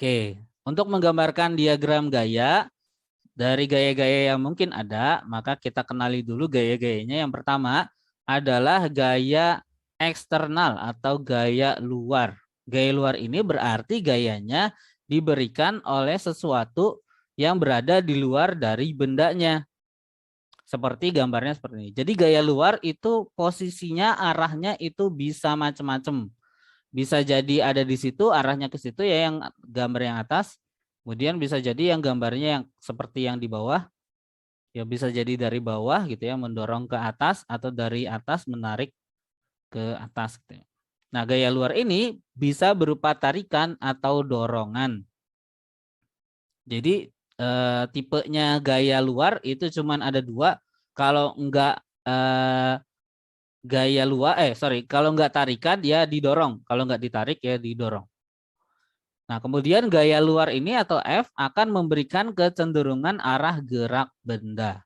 Oke, untuk menggambarkan diagram gaya, dari gaya-gaya yang mungkin ada, maka kita kenali dulu gaya-gayanya. Yang pertama adalah gaya eksternal atau gaya luar. Gaya luar ini berarti gayanya diberikan oleh sesuatu yang berada di luar dari bendanya. Seperti gambarnya seperti ini. Jadi gaya luar itu posisinya, arahnya itu bisa macam-macam. Bisa jadi ada di situ, arahnya ke situ ya, yang gambar yang atas. Kemudian bisa jadi yang gambarnya yang seperti yang di bawah, ya bisa jadi dari bawah gitu ya, mendorong ke atas, atau dari atas menarik ke atas gitu ya. Nah, gaya luar ini bisa berupa tarikan atau dorongan. Jadi tipenya gaya luar itu cuman ada dua. Kalau enggak gaya luar, kalau enggak tarikan ya didorong. Kalau enggak ditarik ya didorong. Nah, kemudian gaya luar ini atau F akan memberikan kecenderungan arah gerak benda.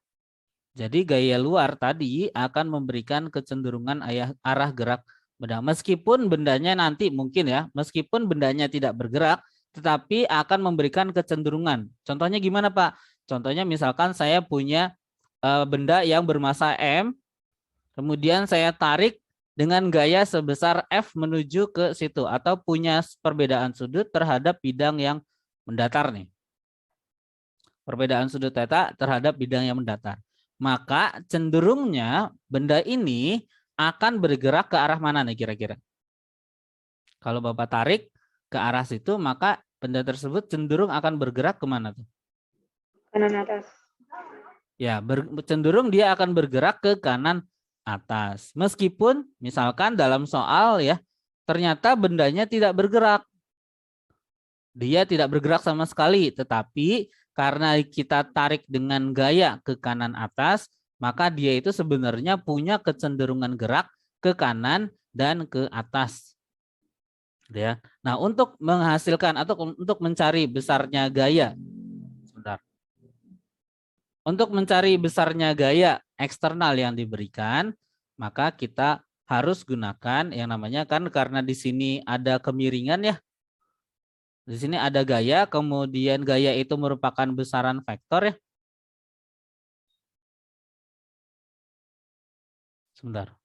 Jadi gaya luar tadi akan memberikan kecenderungan arah gerak benda. Meskipun bendanya nanti mungkin ya, meskipun bendanya tidak bergerak, tetapi akan memberikan kecenderungan. Contohnya gimana, Pak? Contohnya misalkan saya punya benda yang bermassa M, kemudian saya tarik dengan gaya sebesar F menuju ke situ, atau punya perbedaan sudut terhadap bidang yang mendatar nih. Perbedaan sudut theta terhadap bidang yang mendatar. Maka cenderungnya benda ini akan bergerak ke arah mana nih kira-kira? Kalau Bapak tarik ke arah situ, maka benda tersebut cenderung akan bergerak kemana tuh? Kanan atas. Ya, cenderung dia akan bergerak ke kanan atas. Meskipun misalkan dalam soal ya, ternyata bendanya tidak bergerak. Dia tidak bergerak sama sekali, tetapi karena kita tarik dengan gaya ke kanan atas, maka dia itu sebenarnya punya kecenderungan gerak ke kanan dan ke atas. Ya. Nah, untuk menghasilkan atau untuk mencari besarnya gaya, sebentar. Untuk mencari besarnya gaya eksternal yang diberikan, maka kita harus gunakan yang namanya, kan karena di sini ada kemiringan ya. Di sini ada gaya, kemudian gaya itu merupakan besaran vektor ya. Sebentar.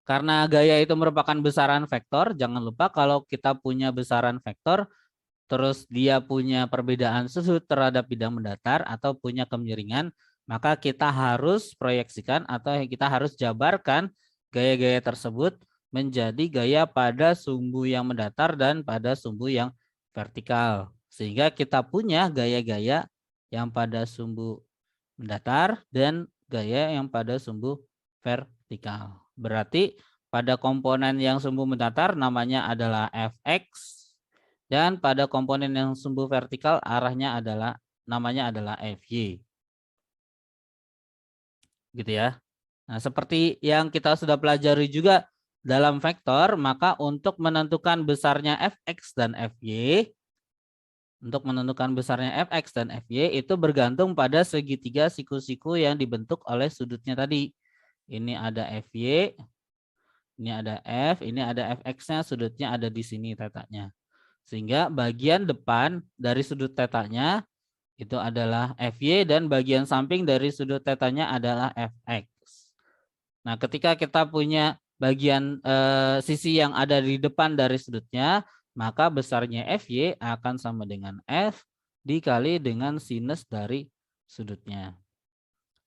Karena gaya itu merupakan besaran vektor, jangan lupa kalau kita punya besaran vektor, terus dia punya perbedaan sudut terhadap bidang mendatar atau punya kemiringan, maka kita harus proyeksikan atau kita harus jabarkan gaya-gaya tersebut menjadi gaya pada sumbu yang mendatar dan pada sumbu yang vertikal. Sehingga kita punya gaya-gaya yang pada sumbu mendatar dan gaya yang pada sumbu vertikal. Berarti pada komponen yang sumbu mendatar namanya adalah Fx, dan pada komponen yang sumbu vertikal namanya adalah Fy. Gitu ya. Nah, seperti yang kita sudah pelajari juga dalam vektor, maka untuk menentukan besarnya Fx dan Fy, itu bergantung pada segitiga siku-siku yang dibentuk oleh sudutnya tadi. Ini ada Fy, ini ada F, ini ada Fx-nya, sudutnya ada di sini tetanya. Sehingga bagian depan dari sudut tetanya itu adalah Fy dan bagian samping dari sudut tetanya adalah Fx. Nah, ketika kita punya bagian sisi yang ada di depan dari sudutnya, maka besarnya Fy akan sama dengan F dikali dengan sinus dari sudutnya.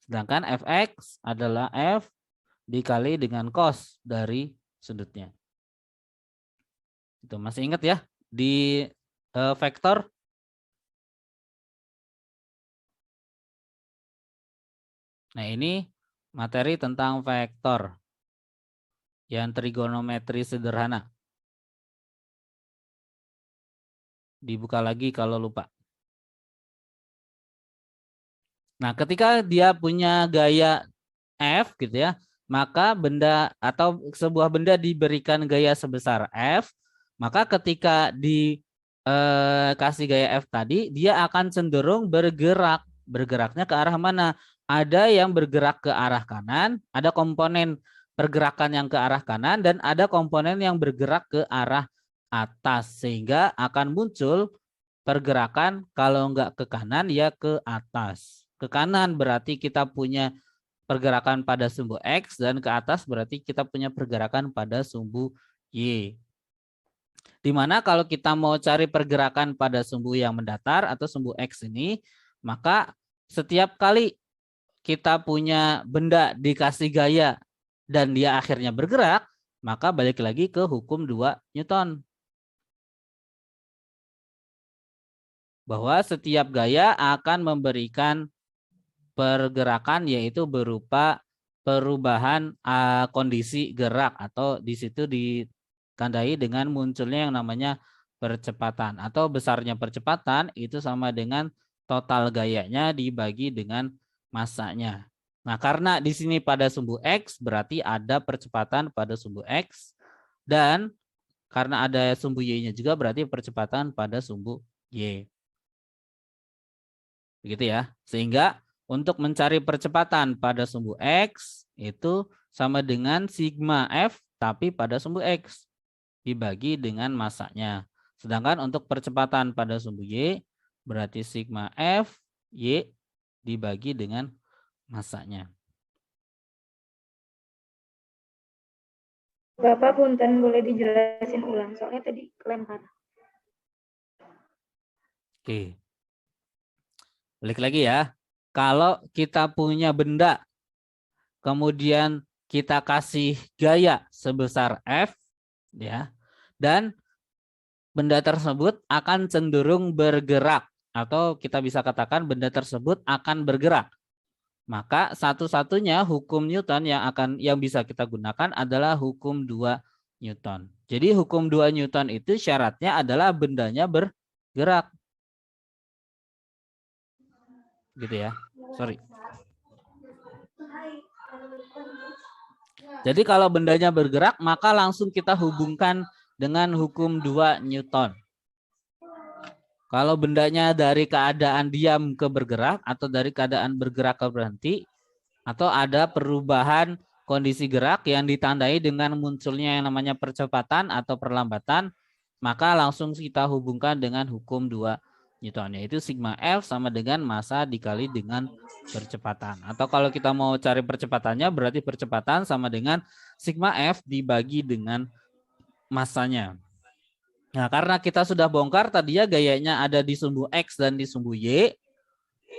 Sedangkan Fx adalah F dikali dengan cos dari sudutnya. Itu masih ingat ya di vektor? Nah, ini materi tentang vektor yang trigonometri sederhana. Dibuka lagi kalau lupa. Nah, ketika dia punya gaya F gitu ya, maka benda atau sebuah benda diberikan gaya sebesar F, maka ketika dikasih gaya F tadi, dia akan cenderung bergerak. Bergeraknya ke arah mana? Ada yang bergerak ke arah kanan, ada komponen pergerakan yang ke arah kanan dan ada komponen yang bergerak ke arah atas, sehingga akan muncul pergerakan kalau enggak ke kanan ya ke atas. Ke kanan berarti kita punya pergerakan pada sumbu X dan ke atas berarti kita punya pergerakan pada sumbu Y. Dimana kalau kita mau cari pergerakan pada sumbu yang mendatar atau sumbu X ini, maka setiap kali kita punya benda dikasih gaya dan dia akhirnya bergerak, maka balik lagi ke hukum 2 Newton. Bahwa setiap gaya akan memberikan pergerakan yaitu berupa perubahan kondisi gerak atau di situ ditandai dengan munculnya yang namanya percepatan atau besarnya percepatan itu sama dengan total gayanya dibagi dengan masanya. Nah, karena di sini pada sumbu X berarti ada percepatan pada sumbu X dan karena ada sumbu Y-nya juga berarti percepatan pada sumbu Y. Begitu ya. Sehingga untuk mencari percepatan pada sumbu X itu sama dengan sigma F tapi pada sumbu X dibagi dengan masanya. Sedangkan untuk percepatan pada sumbu Y berarti sigma F Y dibagi dengan masanya. Bapak punten boleh dijelasin ulang soalnya tadi kelempar. Oke. Balik lagi ya. Kalau kita punya benda kemudian kita kasih gaya sebesar F ya. Dan benda tersebut akan cenderung bergerak atau kita bisa katakan benda tersebut akan bergerak. Maka satu-satunya hukum Newton yang bisa kita gunakan adalah hukum 2 Newton. Jadi hukum 2 Newton itu syaratnya adalah bendanya bergerak. Gitu ya. Sorry. Jadi kalau bendanya bergerak maka langsung kita hubungkan dengan hukum 2 Newton. Kalau bendanya dari keadaan diam ke bergerak atau dari keadaan bergerak ke berhenti atau ada perubahan kondisi gerak yang ditandai dengan munculnya yang namanya percepatan atau perlambatan, maka langsung kita hubungkan dengan hukum 2 Newton, yaitu sigma F sama dengan massa dikali dengan percepatan. Atau kalau kita mau cari percepatannya berarti percepatan sama dengan sigma F dibagi dengan massanya. Nah, karena kita sudah bongkar tadi ya gayanya ada di sumbu X dan di sumbu Y,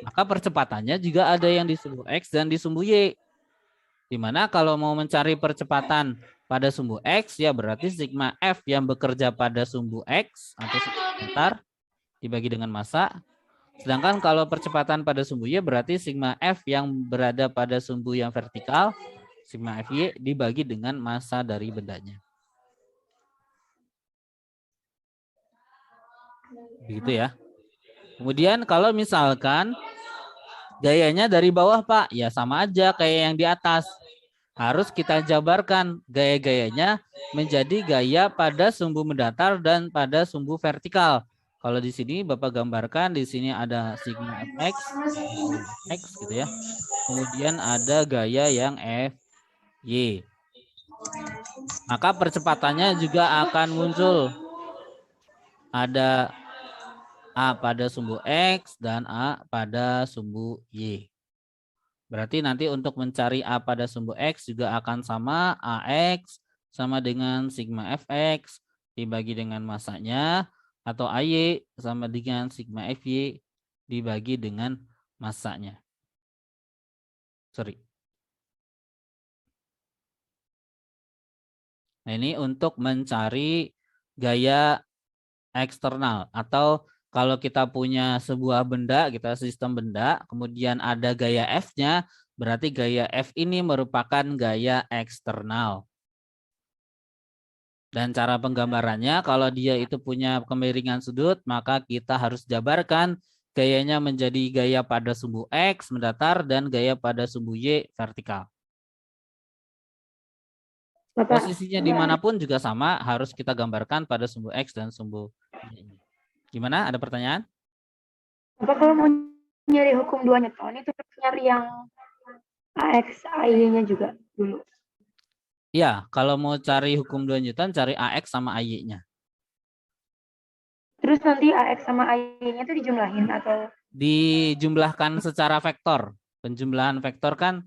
maka percepatannya juga ada yang di sumbu X dan di sumbu Y. Dimana kalau mau mencari percepatan pada sumbu X, ya berarti sigma F yang bekerja pada sumbu X atau sumbu datar dibagi dengan massa. Sedangkan kalau percepatan pada sumbu Y berarti sigma F yang berada pada sumbu yang vertikal, sigma FY dibagi dengan massa dari bendanya. Begitu ya. Kemudian kalau misalkan gayanya dari bawah Pak, ya sama aja kayak yang di atas. Harus kita jabarkan gaya-gayanya menjadi gaya pada sumbu mendatar dan pada sumbu vertikal. Kalau di sini Bapak gambarkan di sini ada sigma fx, x gitu ya. Kemudian ada gaya yang fy. Maka percepatannya juga akan muncul. Ada A pada sumbu X dan A pada sumbu Y. Berarti nanti untuk mencari A pada sumbu X juga akan sama. AX sama dengan sigma Fx dibagi dengan massanya. Atau AY sama dengan sigma Fy dibagi dengan massanya. Sorry. Nah, ini untuk mencari gaya eksternal atau kalau kita punya sebuah benda, kita sistem benda, kemudian ada gaya F-nya, berarti gaya F ini merupakan gaya eksternal. Dan cara penggambarannya, kalau dia itu punya kemiringan sudut, maka kita harus jabarkan gayanya menjadi gaya pada sumbu X mendatar dan gaya pada sumbu Y vertikal. Bapak, Posisinya dimanapun juga sama, harus kita gambarkan pada sumbu X dan sumbu Y. Gimana? Ada pertanyaan? Bapak kalau mau nyari hukum 2 Newton itu nyari yang AX, AY-nya juga dulu. Ya, kalau mau cari hukum lanjutan, cari AX sama AY-nya. Terus nanti AX sama AY-nya itu dijumlahin atau Dijumlahkan secara vektor. Penjumlahan vektor kan,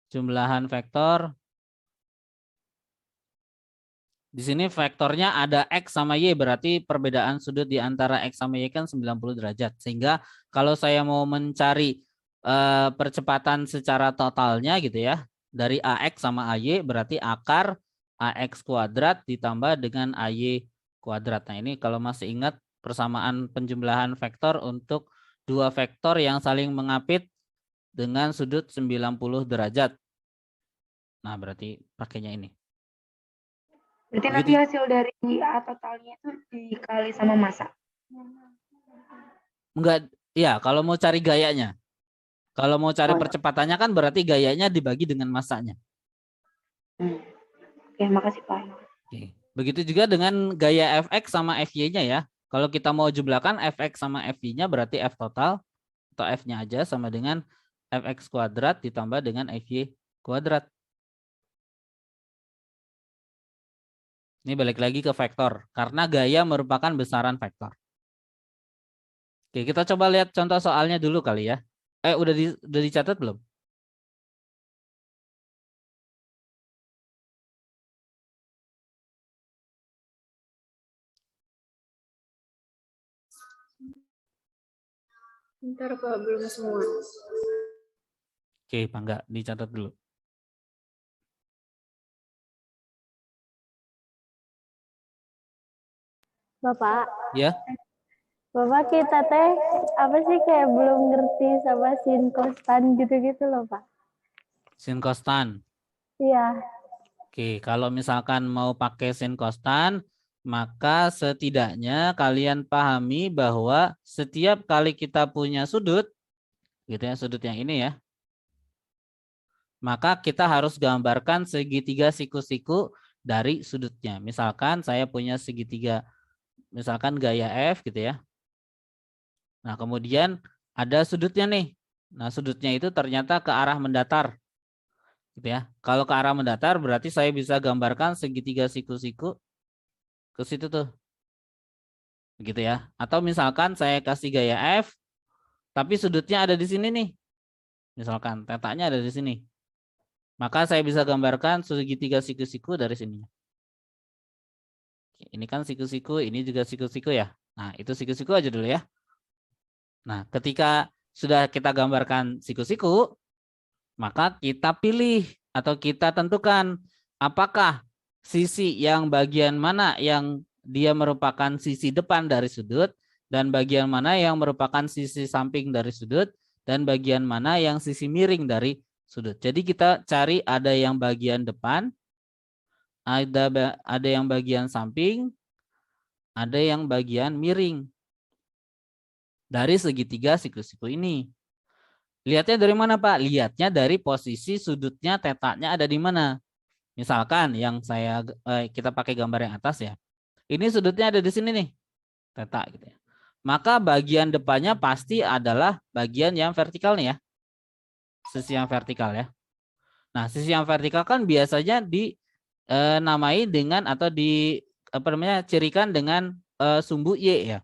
jumlahan vektor. Di sini vektornya ada X sama Y, berarti perbedaan sudut di antara X sama Y kan 90 derajat. Sehingga kalau saya mau mencari percepatan secara totalnya gitu ya, dari AX sama AY berarti akar AX kuadrat ditambah dengan AY kuadrat. Nah ini kalau masih ingat persamaan penjumlahan vektor untuk dua vektor yang saling mengapit dengan sudut 90 derajat. Nah berarti pakainya ini. berarti nanti Begitu. hasil dari A totalnya itu dikali sama massa? Enggak, ya kalau mau cari gayanya. Kalau mau cari Oh, percepatannya kan berarti gayanya dibagi dengan massanya. Oke, makasih Pak. Oke. Begitu juga dengan gaya Fx sama Fy-nya ya. Kalau kita mau jumlahkan Fx sama Fy-nya berarti F total atau F-nya aja sama dengan Fx kuadrat ditambah dengan Fy kuadrat. Ini balik lagi ke vektor karena gaya merupakan besaran vektor. Oke, kita coba lihat contoh soalnya dulu kali ya. Udah dicatat belum? Bentar Pak, belum semua. Oke, Pak, enggak dicatat dulu. Bapak, Ya, Bapak kita teh apa sih kayak belum ngerti sama sin konstan gitu-gitu loh Pak. sin kostan. Iya, Oke, kalau misalkan mau pakai sin kostan, maka setidaknya kalian pahami bahwa setiap kali kita punya sudut, gitu ya, sudut yang ini ya, maka kita harus gambarkan segitiga siku-siku dari sudutnya. Misalkan saya punya segitiga, misalkan gaya F gitu ya. Nah, kemudian ada sudutnya nih. Nah, sudutnya itu ternyata ke arah mendatar. Gitu ya. Kalau ke arah mendatar berarti saya bisa gambarkan segitiga siku-siku ke situ tuh. Begitu ya. Atau misalkan saya kasih gaya F, tapi sudutnya ada di sini nih. Misalkan tetanya ada di sini. Maka saya bisa gambarkan segitiga siku-siku dari sini. Ini kan siku-siku, ini juga siku-siku ya. Nah, itu siku-siku aja dulu ya. Nah, ketika sudah kita gambarkan siku-siku, maka kita pilih atau kita tentukan apakah sisi yang bagian mana yang dia merupakan sisi depan dari sudut dan bagian mana yang merupakan sisi samping dari sudut dan bagian mana yang sisi miring dari sudut. Jadi kita cari ada yang bagian depan, ada yang bagian samping, ada yang bagian miring dari segitiga siku-siku ini. Lihatnya dari mana Pak? Lihatnya dari posisi sudutnya tetanya ada di mana. Misalkan yang kita pakai gambar yang atas ya. Ini sudutnya ada di sini nih. Teta gitu ya. Maka bagian depannya pasti adalah bagian yang vertikal nih ya. Sisi yang vertikal ya. Nah, sisi yang vertikal kan biasanya dinamai dengan atau cirikan dengan sumbu Y ya.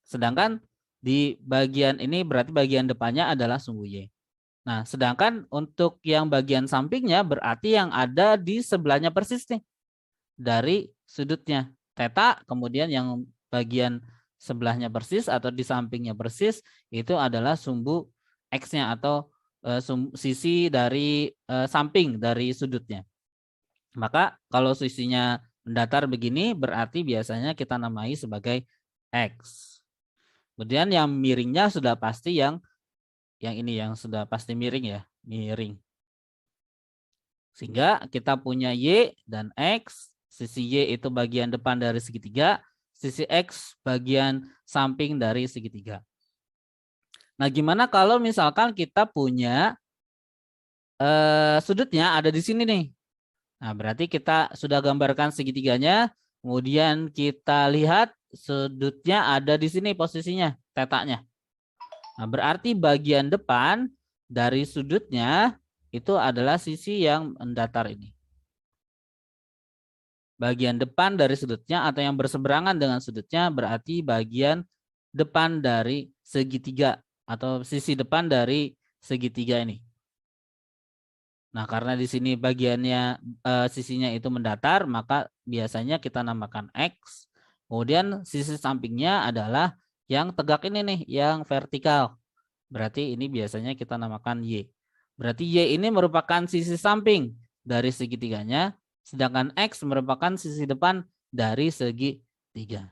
Sedangkan di bagian ini berarti bagian depannya adalah sumbu Y. Nah, sedangkan untuk yang bagian sampingnya berarti yang ada di sebelahnya persis nih. Dari sudutnya. Theta, kemudian yang bagian sebelahnya persis atau di sampingnya persis, itu adalah sumbu X-nya atau sisi dari samping dari sudutnya. Maka kalau sisinya mendatar begini berarti biasanya kita namai sebagai X. Kemudian yang miringnya sudah pasti yang ini yang sudah pasti miring ya, miring. Sehingga kita punya Y dan X, sisi Y itu bagian depan dari segitiga, sisi X bagian samping dari segitiga. Nah, gimana kalau misalkan kita punya sudutnya ada di sini nih. Nah, berarti kita sudah gambarkan segitiganya, kemudian kita lihat sudutnya ada di sini posisinya, tetanya. Nah, berarti bagian depan dari sudutnya itu adalah sisi yang mendatar ini. Bagian depan dari sudutnya atau yang berseberangan dengan sudutnya berarti bagian depan dari segitiga atau sisi depan dari segitiga ini. Nah, karena di sini bagiannya sisinya itu mendatar, maka biasanya kita namakan X. Kemudian sisi sampingnya adalah yang tegak ini nih, yang vertikal. Berarti ini biasanya kita namakan Y. Berarti Y ini merupakan sisi samping dari segitiganya, sedangkan X merupakan sisi depan dari segitiga.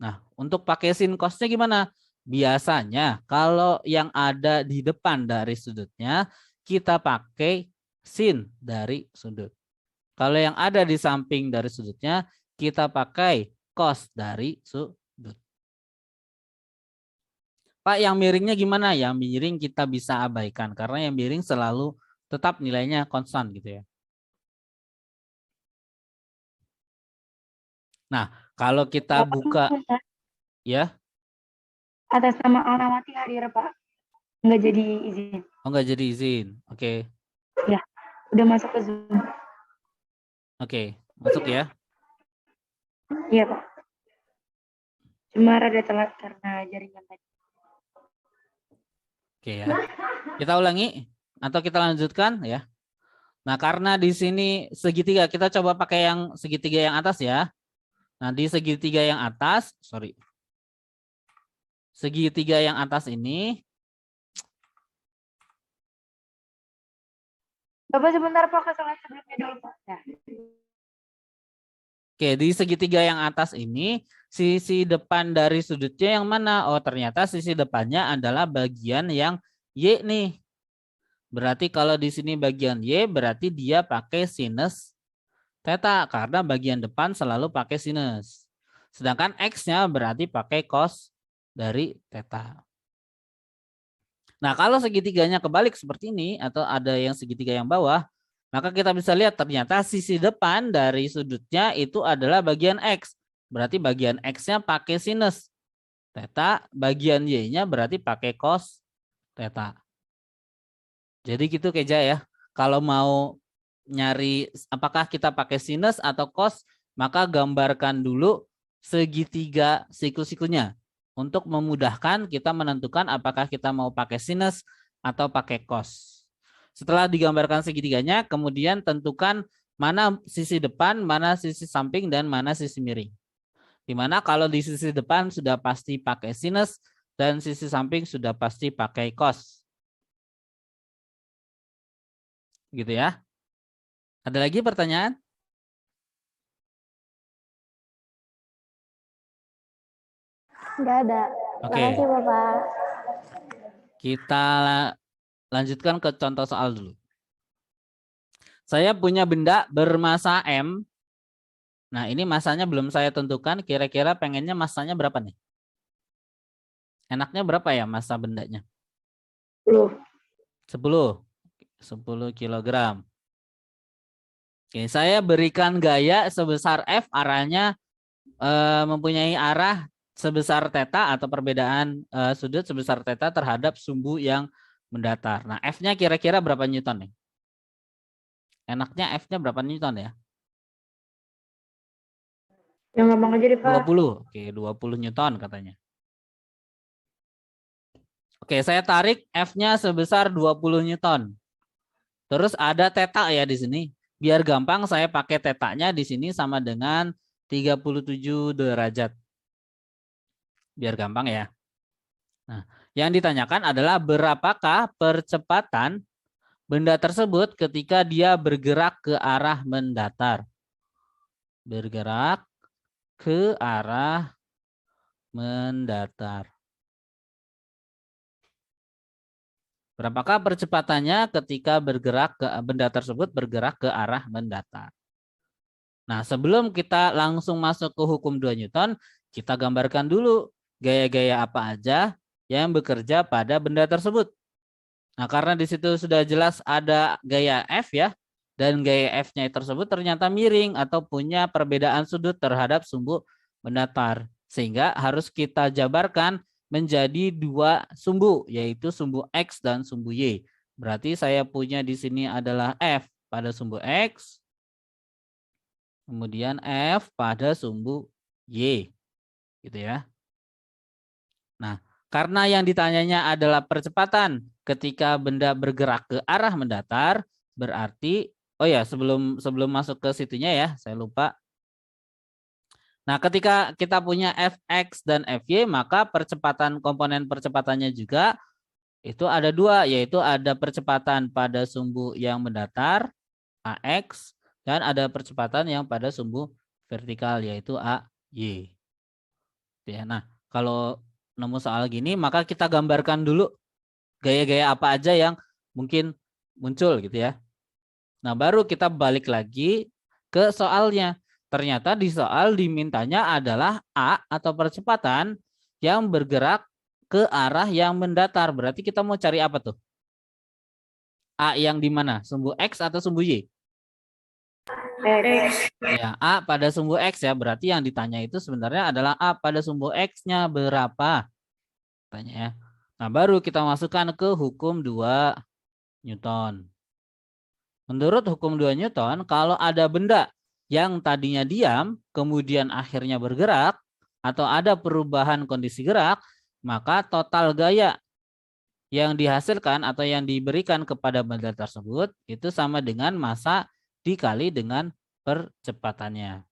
Nah, untuk pakai sin cosnya gimana? Biasanya kalau yang ada di depan dari sudutnya, kita pakai sin dari sudut. Kalau yang ada di samping dari sudutnya, kita pakai cos dari sudut. Pak, yang miringnya gimana? Yang miring kita bisa abaikan, karena yang miring selalu tetap nilainya konstan gitu ya. Nah, kalau kita buka, ya. Atas nama Alnawati hadir Pak. Nggak jadi izin. Oh, nggak jadi izin. Oke. Ya, udah masuk ke Zoom. Oke, masuk ya. Iya Pak. Cuma rada telat karena jaringan tadi. Oke ya. Kita ulangi atau kita lanjutkan ya. Nah, karena di sini segitiga, kita coba pakai yang segitiga yang atas ya. Nah, di segitiga yang atas, segitiga yang atas ini. Bapak sebentar Pak, ke slide sebelumnya dulu Pak. Ya. Oke, di segitiga yang atas ini, sisi depan dari sudutnya yang mana? Oh, ternyata sisi depannya adalah bagian yang Y nih. Berarti kalau di sini bagian Y, berarti dia pakai sinus theta, karena bagian depan selalu pakai sinus. Sedangkan X-nya berarti pakai cos dari theta. Nah, kalau segitiganya kebalik seperti ini, atau ada yang segitiga yang bawah, maka kita bisa lihat ternyata sisi depan dari sudutnya itu adalah bagian X. Berarti bagian X-nya pakai sinus theta, bagian Y-nya berarti pakai cos theta. Jadi gitu Keja ya. Kalau mau nyari apakah kita pakai sinus atau cos, maka gambarkan dulu segitiga siklus-siklusnya untuk memudahkan kita menentukan apakah kita mau pakai sinus atau pakai cos. Setelah digambarkan segitiganya, kemudian tentukan mana sisi depan, mana sisi samping, dan mana sisi miring. Dimana kalau di sisi depan sudah pasti pakai sinus dan sisi samping sudah pasti pakai cos. Gitu ya. Ada lagi pertanyaan? Nggak ada. Oke. Makasih Bapak. Kita lanjutkan ke contoh soal dulu. Saya punya benda bermasa M. Nah, ini masanya belum saya tentukan. Kira-kira pengennya masanya berapa nih? Enaknya berapa ya masa bendanya? 10. 10 kilogram. Oke, saya berikan gaya sebesar F, arahnya mempunyai arah sebesar theta atau perbedaan sudut sebesar theta terhadap sumbu yang mendatar. Nah, F-nya kira-kira berapa Newton nih? Enaknya F-nya berapa Newton ya? Yang gampang aja deh Pak. 20. Oke, 20 Newton katanya. Oke, saya tarik F-nya sebesar 20 Newton. Terus ada theta ya di sini. Biar gampang saya pakai tetanya di sini sama dengan 37 derajat. Biar gampang ya. Nah, yang ditanyakan adalah berapakah percepatan benda tersebut ketika dia bergerak ke arah mendatar. Bergerak ke arah mendatar. Berapakah percepatannya ketika bergerak ke benda tersebut bergerak ke arah mendatar? Nah, sebelum kita langsung masuk ke hukum 2 Newton, kita gambarkan dulu gaya-gaya apa aja yang bekerja pada benda tersebut. Nah, karena di situ sudah jelas ada gaya F ya, dan gaya F-nya tersebut ternyata miring atau punya perbedaan sudut terhadap sumbu mendatar. Sehingga harus kita jabarkan menjadi dua sumbu, yaitu sumbu X dan sumbu Y. Berarti saya punya di sini adalah F pada sumbu X Kemudian F pada sumbu Y. Gitu ya. Nah, karena yang ditanyanya adalah percepatan ketika benda bergerak ke arah mendatar, berarti, oh ya, sebelum masuk ke situnya ya, saya lupa. Nah, ketika kita punya Fx dan Fy, maka komponen percepatannya juga itu ada dua, yaitu ada percepatan pada sumbu yang mendatar, Ax, dan ada percepatan yang pada sumbu vertikal, yaitu Ay. Ya, nah, kalau nemu soal gini, maka kita gambarkan dulu gaya-gaya apa aja yang mungkin muncul gitu ya. Nah, baru kita balik lagi ke soalnya. Ternyata di soal dimintanya adalah A atau percepatan yang bergerak ke arah yang mendatar. Berarti kita mau cari apa tuh? A yang di mana? Sumbu X atau sumbu Y? X. Ya, A pada sumbu X ya. Berarti yang ditanya itu sebenarnya adalah A pada sumbu X-nya berapa? Tanya ya. Nah, baru kita masukkan ke hukum 2 Newton. Menurut hukum 2 Newton, kalau ada benda yang tadinya diam, kemudian akhirnya bergerak, atau ada perubahan kondisi gerak, maka total gaya yang dihasilkan atau yang diberikan kepada benda tersebut itu sama dengan massa dikali dengan percepatannya.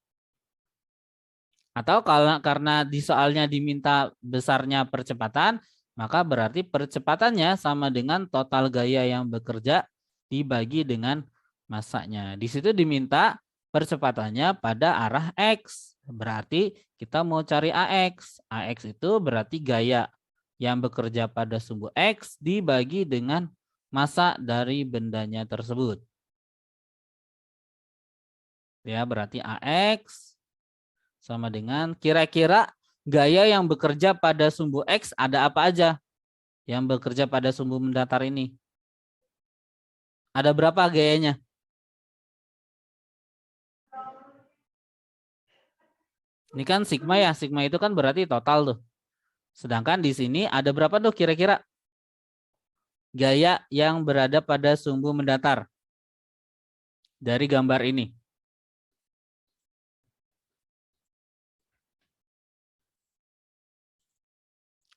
Atau karena di soalnya diminta besarnya percepatan, maka berarti percepatannya sama dengan total gaya yang bekerja dibagi dengan massanya. Di situ diminta percepatannya pada arah X. Berarti kita mau cari AX. AX itu berarti gaya yang bekerja pada sumbu X dibagi dengan massa dari bendanya tersebut. Ya, berarti AX sama dengan kira-kira gaya yang bekerja pada sumbu X ada apa aja yang bekerja pada sumbu mendatar ini? Ada berapa gayanya? Ini kan sigma ya, sigma itu kan berarti total tuh. Sedangkan di sini ada berapa tuh kira-kira gaya yang berada pada sumbu mendatar dari gambar ini?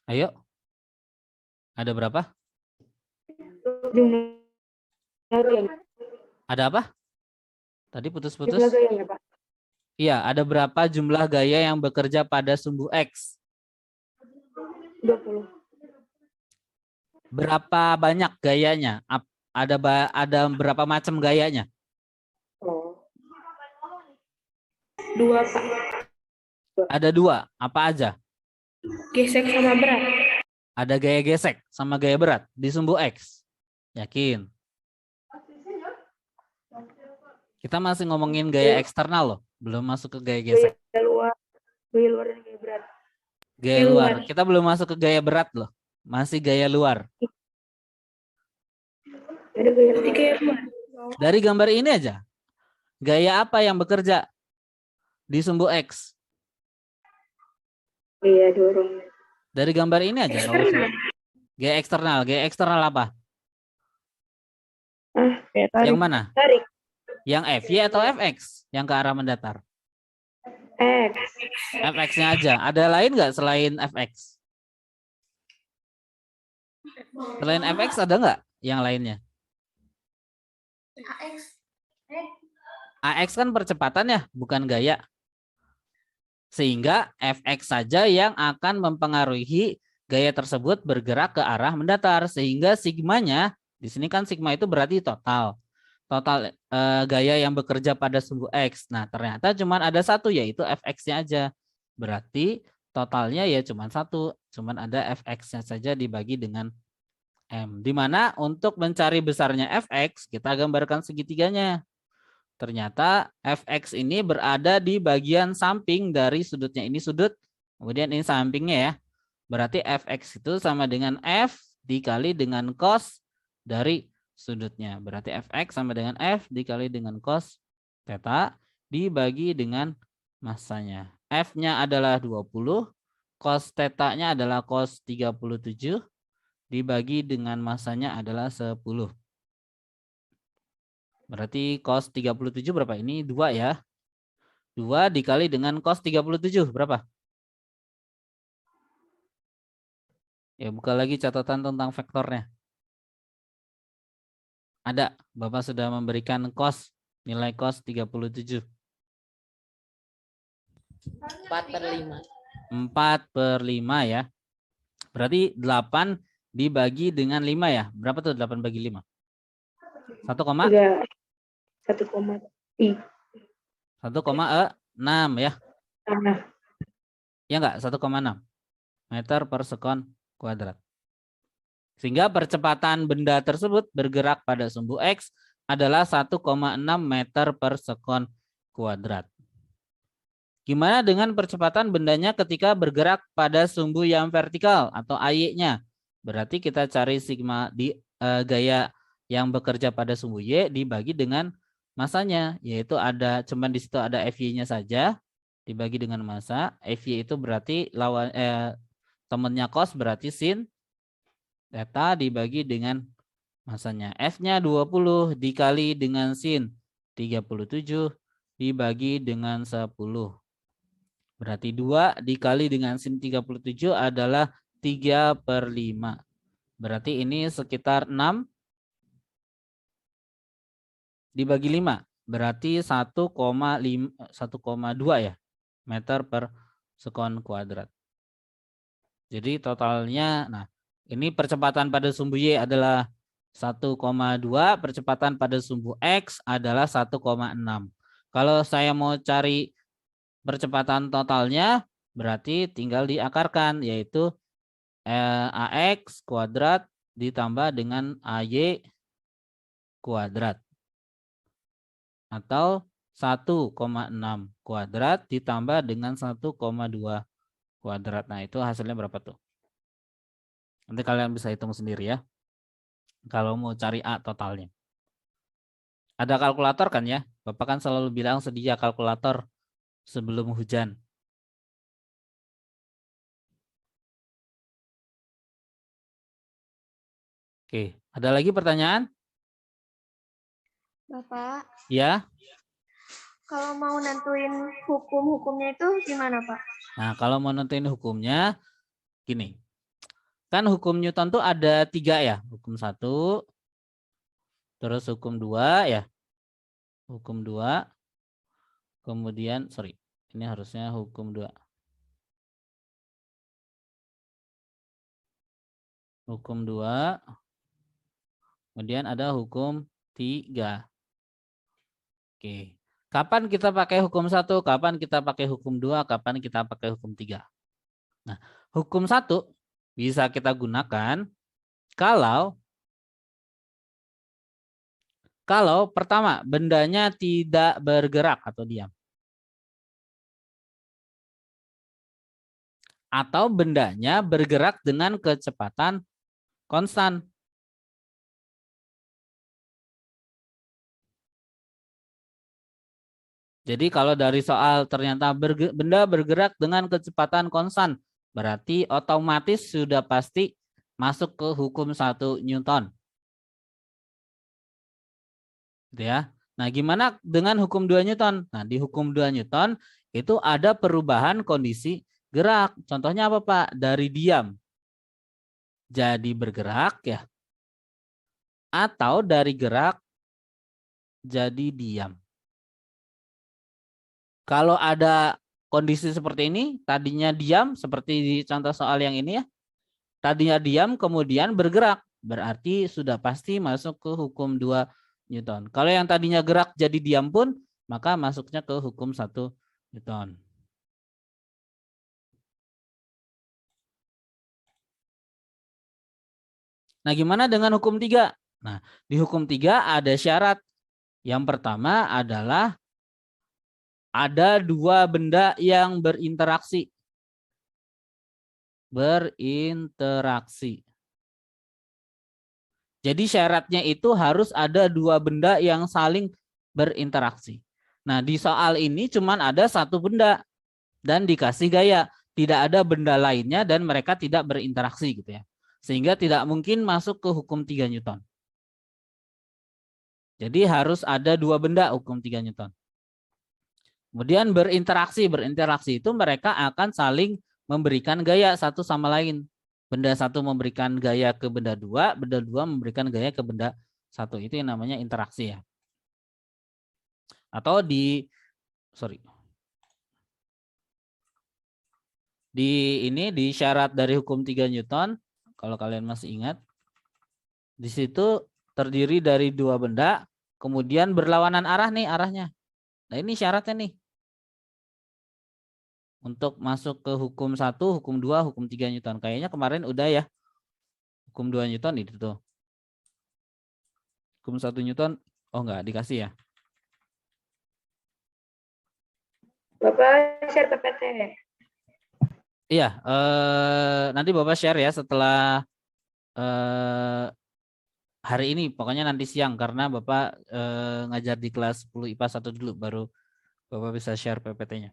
Ayo. Ada berapa? Jumlah gayanya. Ada apa? Tadi putus-putus. Jumlah gayanya, Pak. Iya, ada berapa jumlah gaya yang bekerja pada sumbu X? 20. Berapa banyak gayanya? Ada berapa macam gayanya? Oh. 2, Pak. Ada 2. Apa aja? Gesek sama berat. Ada gaya gesek sama gaya berat di sumbu X. Yakin? Kita masih ngomongin gaya eksternal loh. Belum masuk ke gaya gesek. Gaya luar. Gaya luar dan gaya berat. Gaya luar. Kita belum masuk ke gaya berat loh. Masih gaya luar. Ada gaya luar. Dari gambar ini aja. Gaya apa yang bekerja di sumbu X? Gaya dorong. Dari gambar ini aja. Gaya eksternal. Gaya eksternal apa? Tarik. Yang mana? Tarik. Yang FY atau FX? Yang ke arah mendatar? X. FX-nya aja. Ada lain nggak selain FX? Selain FX ada nggak yang lainnya? AX kan percepatan ya, bukan gaya. Sehingga FX saja yang akan mempengaruhi gaya tersebut bergerak ke arah mendatar. Sehingga sigmanya, di sini kan sigma itu berarti total. Total gaya yang bekerja pada sumbu X. Nah, ternyata cuma ada satu, yaitu Fx-nya aja. Berarti totalnya ya cuma satu. Cuma ada Fx-nya saja dibagi dengan M. Dimana untuk mencari besarnya Fx, kita gambarkan segitiganya. Ternyata Fx ini berada di bagian samping dari sudutnya. Ini sudut, kemudian ini sampingnya ya. Berarti Fx itu sama dengan F dikali dengan cos dari sudutnya. Berarti Fx sama dengan F dikali dengan cos theta dibagi dengan massanya. F-nya adalah 20, cos theta-nya adalah cos 37, dibagi dengan massanya adalah 10. Berarti cos 37 berapa? Ini 2 ya. 2 dikali dengan cos 37 berapa? Ya, buka lagi catatan tentang vektornya. Ada, Bapak sudah memberikan cos, nilai cos 37. 4/5. 4/5 ya. Berarti 8 dibagi dengan 5 ya. Berapa tuh 8 bagi 5? 1,6 ya. Ya enggak? 1,6 meter per sekon kuadrat. Sehingga percepatan benda tersebut bergerak pada sumbu X adalah 1,6 meter per sekon kuadrat. Gimana dengan percepatan bendanya ketika bergerak pada sumbu yang vertikal atau AY-nya? Berarti kita cari sigma di gaya yang bekerja pada sumbu Y dibagi dengan masanya, yaitu ada cuman di situ ada FY-nya saja dibagi dengan massa. FY itu berarti lawan temennya cos berarti sin theta dibagi dengan masanya. F-nya 20 dikali dengan sin 37 dibagi dengan 10. Berarti 2 dikali dengan sin 37 adalah 3/5. Berarti ini sekitar 6 dibagi 5. Berarti 1,2 ya meter per sekon kuadrat. Jadi totalnya, nah ini percepatan pada sumbu Y adalah 1,2, percepatan pada sumbu X adalah 1,6. Kalau saya mau cari percepatan totalnya, berarti tinggal diakarkan, yaitu AX kuadrat ditambah dengan AY kuadrat. Atau 1,6 kuadrat ditambah dengan 1,2 kuadrat. Nah itu hasilnya berapa tuh? Nanti kalian bisa hitung sendiri ya. Kalau mau cari A totalnya. Ada kalkulator kan ya? Bapak kan selalu bilang sedia kalkulator sebelum hujan. Oke, ada lagi pertanyaan? Bapak, Ya. kalau mau nentuin hukum-hukumnya itu gimana, Pak? Nah, kalau mau nentuin hukumnya, gini. Kan hukum Newton tuh ada 3 ya. Hukum 1, terus hukum 2 ya. Hukum 2, kemudian, ini harusnya hukum 2. Hukum 2, kemudian ada hukum 3. Oke. Kapan kita pakai hukum 1, kapan kita pakai hukum 2, kapan kita pakai hukum 3. Nah, hukum 1 bisa kita gunakan kalau pertama bendanya tidak bergerak atau diam. Atau bendanya bergerak dengan kecepatan konstan. Jadi kalau dari soal ternyata benda bergerak dengan kecepatan konstan, berarti otomatis sudah pasti masuk ke hukum 1 Newton. Gitu ya. Nah, gimana dengan hukum 2 Newton? Nah, di hukum 2 Newton itu ada perubahan kondisi gerak. Contohnya apa, Pak? Dari diam jadi bergerak ya. Atau dari gerak jadi diam. Kalau ada kondisi seperti ini, tadinya diam seperti di contoh soal yang ini ya. Tadinya diam kemudian bergerak, berarti sudah pasti masuk ke hukum 2 Newton. Kalau yang tadinya gerak jadi diam pun, maka masuknya ke hukum 1 Newton. Nah, gimana dengan hukum 3? Nah, di hukum 3 ada syarat. Yang pertama adalah ada 2 benda yang berinteraksi. Jadi syaratnya itu harus ada 2 benda yang saling berinteraksi. Nah, di soal ini cuman ada 1 benda dan dikasih gaya. Tidak ada benda lainnya dan mereka tidak berinteraksi gitu ya. Sehingga tidak mungkin masuk ke hukum 3 Newton. Jadi harus ada 2 benda hukum 3 Newton. Kemudian berinteraksi. Berinteraksi itu mereka akan saling memberikan gaya satu sama lain. Benda satu memberikan gaya ke benda dua memberikan gaya ke benda satu. Itu yang namanya interaksi ya. Atau di syarat dari hukum 3 Newton, kalau kalian masih ingat, di situ terdiri dari dua benda, kemudian berlawanan arah nih arahnya. Nah ini syaratnya nih. Untuk masuk ke hukum 1, hukum 2, hukum 3 Newton. Kayaknya kemarin udah ya. Hukum 2 Newton itu tuh. Hukum 1 Newton, oh enggak dikasih ya. Bapak share PPT. Iya, nanti Bapak share ya setelah hari ini, pokoknya nanti siang karena Bapak ngajar di kelas 10 IPA 1 dulu baru Bapak bisa share PPT-nya.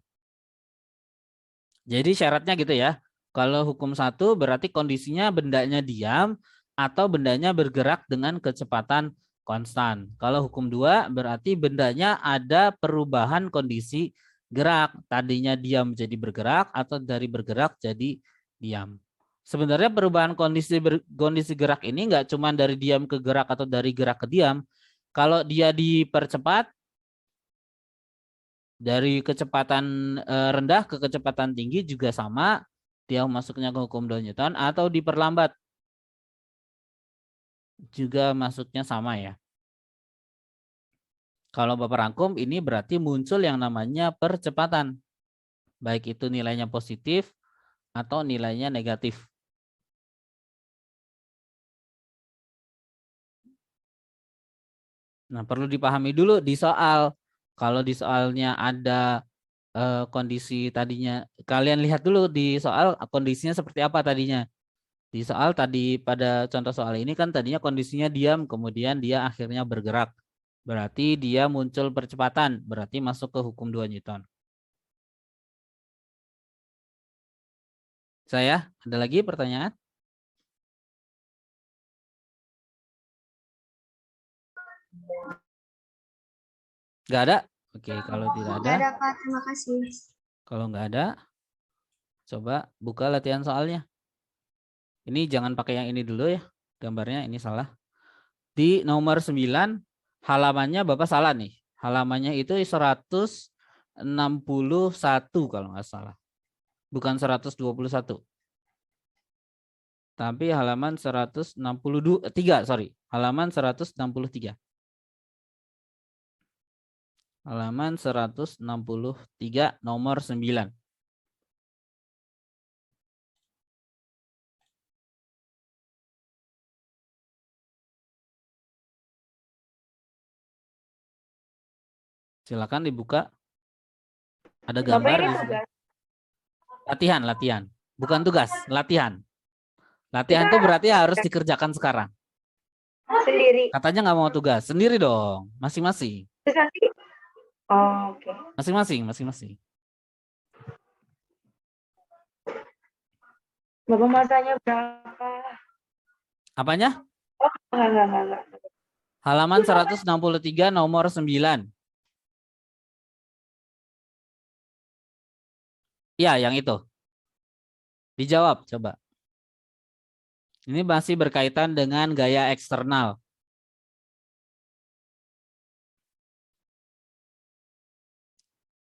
Jadi syaratnya gitu ya. Kalau hukum 1 berarti kondisinya bendanya diam atau bendanya bergerak dengan kecepatan konstan. Kalau hukum 2 berarti bendanya ada perubahan kondisi gerak. Tadinya diam jadi bergerak atau dari bergerak jadi diam. Sebenarnya perubahan kondisi gerak ini nggak cuma dari diam ke gerak atau dari gerak ke diam. Kalau dia dipercepat dari kecepatan rendah ke kecepatan tinggi juga sama, dia masuknya ke hukum 2 Newton, atau diperlambat juga masuknya sama ya. Kalau Bapak rangkum ini berarti muncul yang namanya percepatan. Baik itu nilainya positif atau nilainya negatif. Nah, perlu dipahami dulu di soal. Kalau di soalnya ada kondisi tadinya, kalian lihat dulu di soal kondisinya seperti apa tadinya. Di soal tadi pada contoh soal ini kan tadinya kondisinya diam, kemudian dia akhirnya bergerak. Berarti dia muncul percepatan, berarti masuk ke hukum 2 Newton. Saya, ada lagi pertanyaan? Nggak ada? Oke, kalau tidak ada. Nggak ada, Pak. Terima kasih. Kalau nggak ada, coba buka latihan soalnya. Ini jangan pakai yang ini dulu ya. Gambarnya ini salah. Di nomor 9, halamannya Bapak salah nih. Halamannya itu 161 kalau nggak salah. Bukan 121. Tapi halaman 163, sorry. Halaman 163. Halaman 163 nomor 9. Silakan dibuka. Ada gambar di sini. Latihan. Bukan tugas, latihan. Latihan itu berarti harus dikerjakan sekarang. Sendiri. Katanya nggak mau tugas, sendiri dong, masing-masing. Terus nanti, oh, oke. Masing-masing. Bapak masanya berapa? Apanya? Oh, enggak. Halaman 163 nomor 9. Ya, yang itu. Dijawab, coba. Ini masih berkaitan dengan gaya eksternal.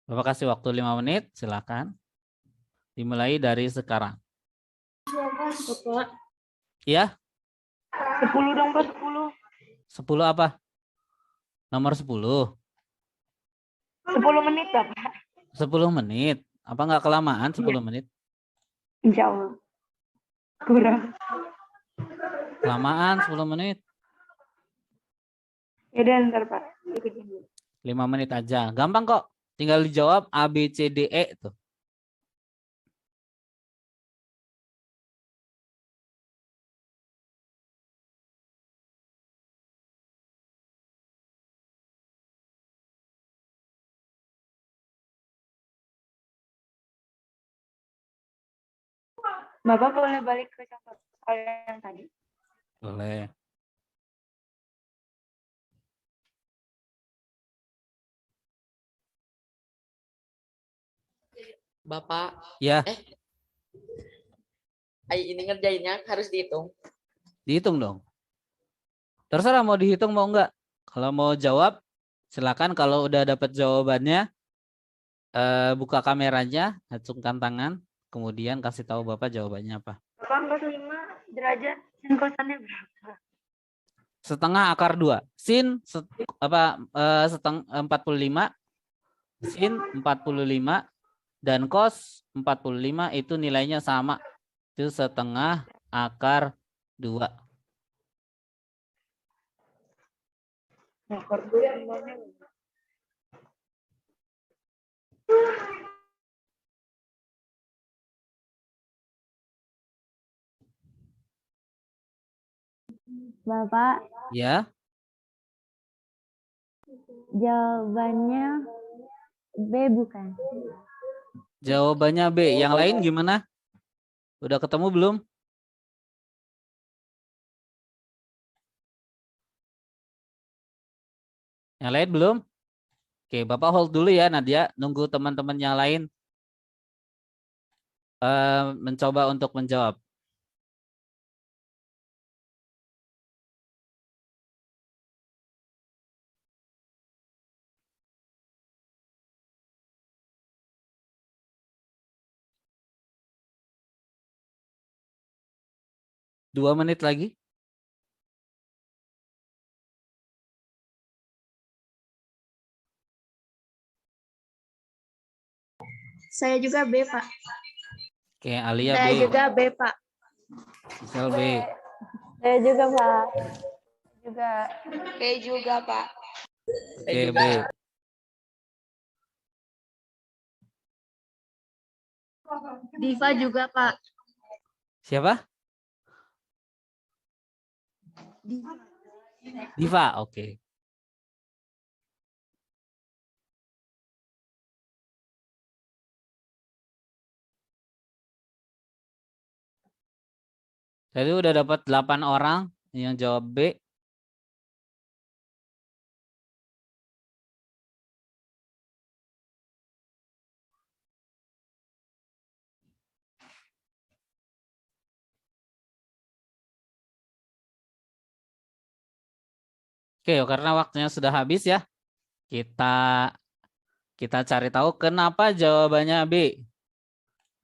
Bapak kasih waktu 5 menit, silakan. Dimulai dari sekarang. Bapak. Ya? 10 dong, Pak, 10. 10 apa? Nomor 10. 10 menit, Bapak. 10 menit. Apa nggak kelamaan 10 menit? Insya Allah. Kurang. Kelamaan 10 menit. Ya udah ntar, Pak. Ikutin dulu. 5 menit aja. Gampang kok. Tinggal dijawab A, B, C, D, E. Tuh. Bapak boleh balik ke contoh soal yang tadi? Boleh. Bapak, Ya, ini ngerjainnya harus dihitung. dihitung dong. Terserah mau dihitung mau enggak. Kalau mau jawab, silakan. Kalau udah dapat jawabannya, buka kameranya, acungkan tangan, kemudian kasih tahu Bapak jawabannya apa. 45 derajat sin kosannya berapa? Setengah akar 2. Sin setengah 45, sin 45 dan cos 45 itu nilainya sama. Itu setengah akar 2. Akar 2 nilainya Bapak, Ya, jawabannya B bukan? jawabannya B. Yang lain gimana? Udah ketemu belum? Yang lain belum? Oke, Bapak hold dulu ya Nadia. Nunggu teman-teman yang lain mencoba untuk menjawab. Dua menit lagi. Saya juga B, Pak. Oke, Alia Saya B. juga B, Pak. Misal B. Saya juga, Pak. Juga B juga, Pak. Oke, B. Diva juga, Pak. Siapa? Diva, oke. Tadi udah dapat 8 orang yang jawab B. Oke, karena waktunya sudah habis ya. Kita cari tahu kenapa jawabannya B.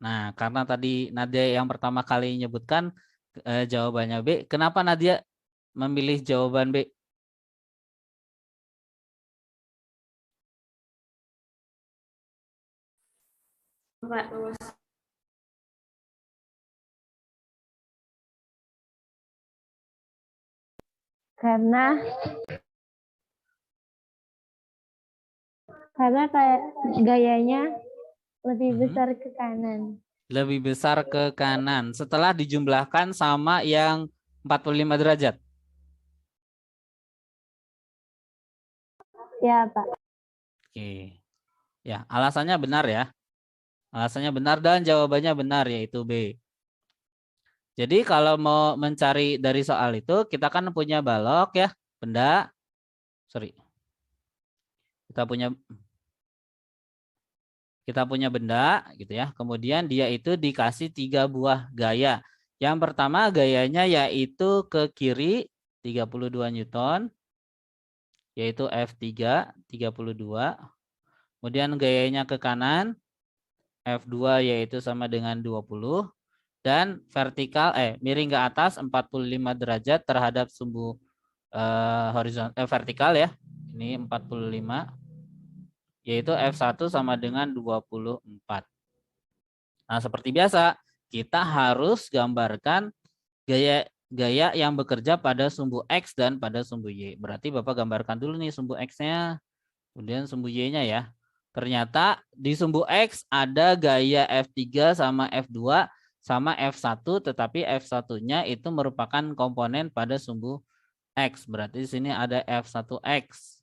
Nah, karena tadi Nadia yang pertama kali menyebutkan jawabannya B, kenapa Nadia memilih jawaban B? Pak. Karena kayak gayanya lebih besar ke kanan. Lebih besar ke kanan setelah dijumlahkan sama yang 45 derajat. Ya, Pak. Oke. Ya, alasannya benar ya. Alasannya benar dan jawabannya benar yaitu B. Jadi kalau mau mencari dari soal itu, kita kan punya balok ya, benda. Sorry. Kita punya benda gitu ya. Kemudian dia itu dikasih 3 buah gaya. Yang pertama gayanya yaitu ke kiri 32 Newton, yaitu F3 32. Kemudian gayanya ke kanan F2 yaitu sama dengan 20. Dan vertikal miring ke atas 45 derajat terhadap sumbu vertikal ya. Ini 45. Yaitu F1 sama dengan 24. Nah, seperti biasa, kita harus gambarkan gaya yang bekerja pada sumbu X dan pada sumbu Y. Berarti Bapak gambarkan dulu nih sumbu X-nya, kemudian sumbu Y-nya ya. Ternyata di sumbu X ada gaya F3 sama F2 sama F1, tetapi F1-nya itu merupakan komponen pada sumbu X. Berarti di sini ada F1X.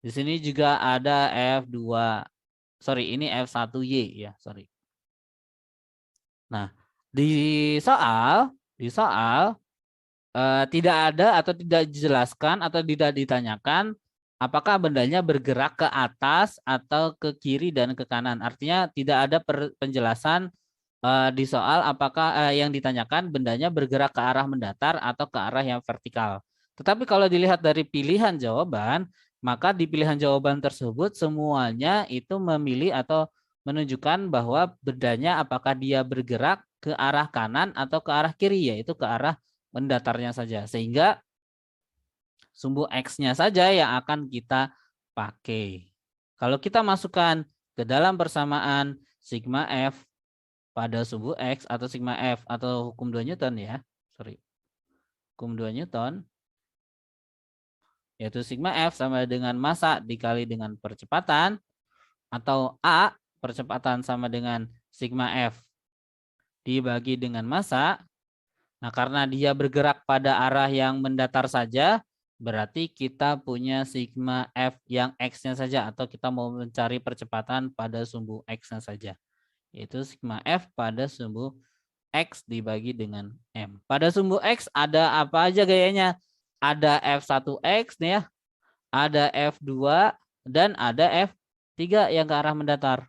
Di sini juga ada F2. Sorry, ini F1Y ya, sorry. Nah, di soal tidak ada atau tidak dijelaskan atau tidak ditanyakan apakah bendanya bergerak ke atas atau ke kiri dan ke kanan. Artinya tidak ada penjelasan di soal apakah yang ditanyakan bendanya bergerak ke arah mendatar atau ke arah yang vertikal. Tetapi kalau dilihat dari pilihan jawaban, maka di pilihan jawaban tersebut semuanya itu memilih atau menunjukkan bahwa bendanya apakah dia bergerak ke arah kanan atau ke arah kiri, yaitu ke arah mendatarnya saja. Sehingga sumbu X-nya saja yang akan kita pakai. Kalau kita masukkan ke dalam persamaan sigma F pada sumbu X atau sigma F atau hukum 2 Newton ya. Hukum 2 Newton. Yaitu sigma F sama dengan massa dikali dengan percepatan. Atau A, percepatan sama dengan sigma F dibagi dengan massa. Nah, karena dia bergerak pada arah yang mendatar saja, berarti kita punya sigma F yang X-nya saja. Atau kita mau mencari percepatan pada sumbu X-nya saja. Yaitu sigma F pada sumbu X dibagi dengan M. Pada sumbu X ada apa aja gayanya? Ada F1X nih ya. Ada F2 dan ada F3 yang ke arah mendatar.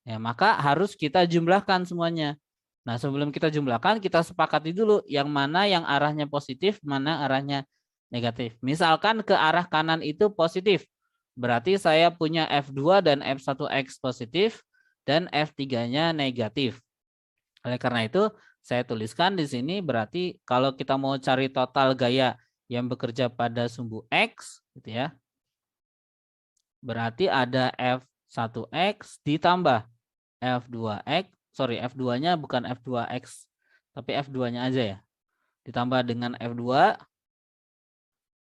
Ya, maka harus kita jumlahkan semuanya. Nah, sebelum kita jumlahkan, kita sepakati dulu yang mana yang arahnya positif, mana arahnya negatif. Misalkan ke arah kanan itu positif. Berarti saya punya F2 dan F1X positif dan F3-nya negatif. Oleh karena itu, saya tuliskan di sini berarti kalau kita mau cari total gaya yang bekerja pada sumbu X, gitu ya. Berarti ada F1X ditambah F2X, F2-nya bukan F2X, tapi F2-nya aja ya. Ditambah dengan F2,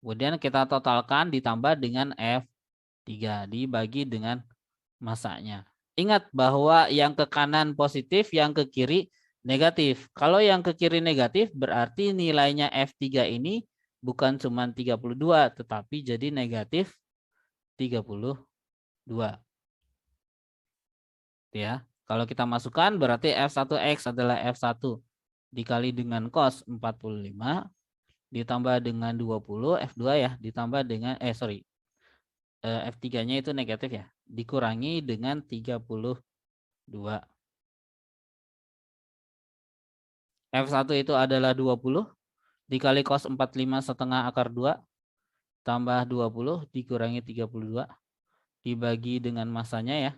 kemudian kita totalkan ditambah dengan F3, dibagi dengan massanya. Ingat bahwa yang ke kanan positif, yang ke kiri negatif. Kalau yang ke kiri negatif berarti nilainya F3 ini bukan cuma 32, tetapi jadi negatif 32. Ya, kalau kita masukkan berarti F1X adalah F1 dikali dengan cos 45 ditambah dengan 20, F2 ya, ditambah dengan F3-nya itu negatif ya, dikurangi dengan 32. F1 itu adalah 20 dikali cos 45 setengah akar 2 tambah 20 dikurangi 32 dibagi dengan massanya ya.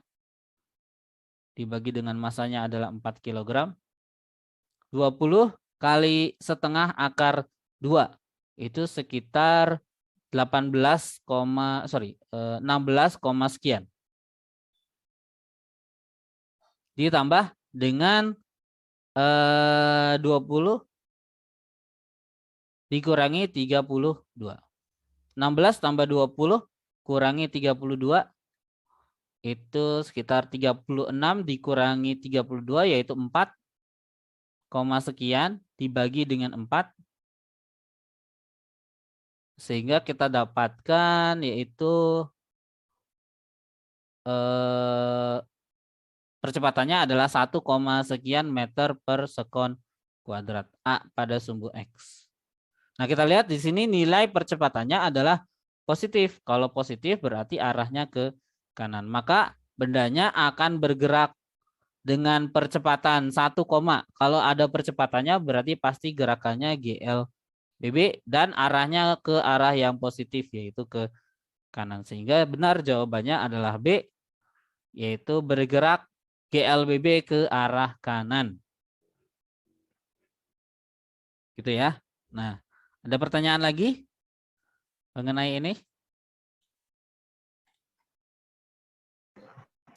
Dibagi dengan massanya adalah 4 kg. 20 kali setengah akar 2 itu sekitar 16, sekian. Ditambah dengan 20 dikurangi 32. 16 tambah 20 kurangi 32 itu sekitar 36 dikurangi 32 yaitu 4, sekian dibagi dengan 4. Sehingga kita dapatkan yaitu percepatannya adalah 1, sekian meter per sekon kuadrat A pada sumbu X. Nah, kita lihat di sini nilai percepatannya adalah positif. Kalau positif berarti arahnya ke kanan. Maka bendanya akan bergerak dengan percepatan 1, kalau ada percepatannya berarti pasti gerakannya GLBB dan arahnya ke arah yang positif yaitu ke kanan. Sehingga benar jawabannya adalah B, yaitu bergerak GLBB ke arah kanan. Gitu ya. Nah, ada pertanyaan lagi mengenai ini?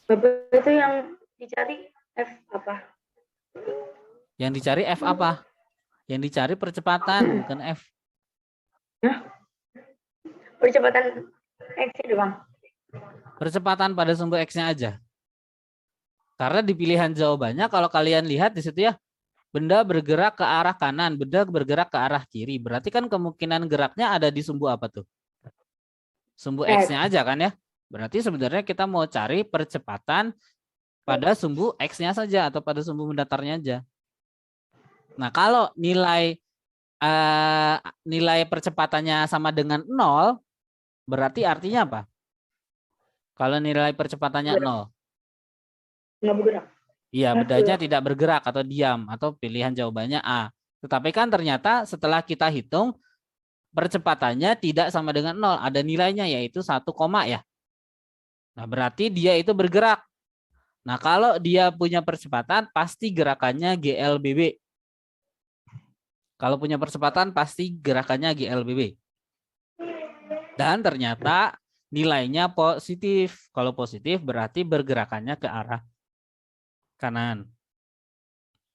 Bapak itu yang dicari F apa? Yang dicari F apa? Yang dicari percepatan, bukan F. Nah, percepatan X itu Bang. Percepatan pada sumbu X-nya aja. Karena di pilihan jawabannya kalau kalian lihat di situ ya, benda bergerak ke arah kanan, benda bergerak ke arah kiri. Berarti kan kemungkinan geraknya ada di sumbu apa tuh? Sumbu X-nya aja kan ya. Berarti sebenarnya kita mau cari percepatan pada sumbu X-nya saja atau pada sumbu mendatarnya aja. Nah, kalau nilai percepatannya sama dengan 0, Berarti artinya apa? Kalau nilai percepatannya 0. Nggak bergerak. Iya, bendanya tidak bergerak atau diam, atau pilihan jawabannya A. Tetapi kan ternyata setelah kita hitung, percepatannya tidak sama dengan 0. Ada nilainya yaitu 1, ya. Nah, berarti dia itu bergerak. Nah, kalau dia punya percepatan, pasti gerakannya GLBB. Kalau punya percepatan, pasti gerakannya GLBB. Dan ternyata nilainya positif. Kalau positif berarti bergerakannya ke arah kanan.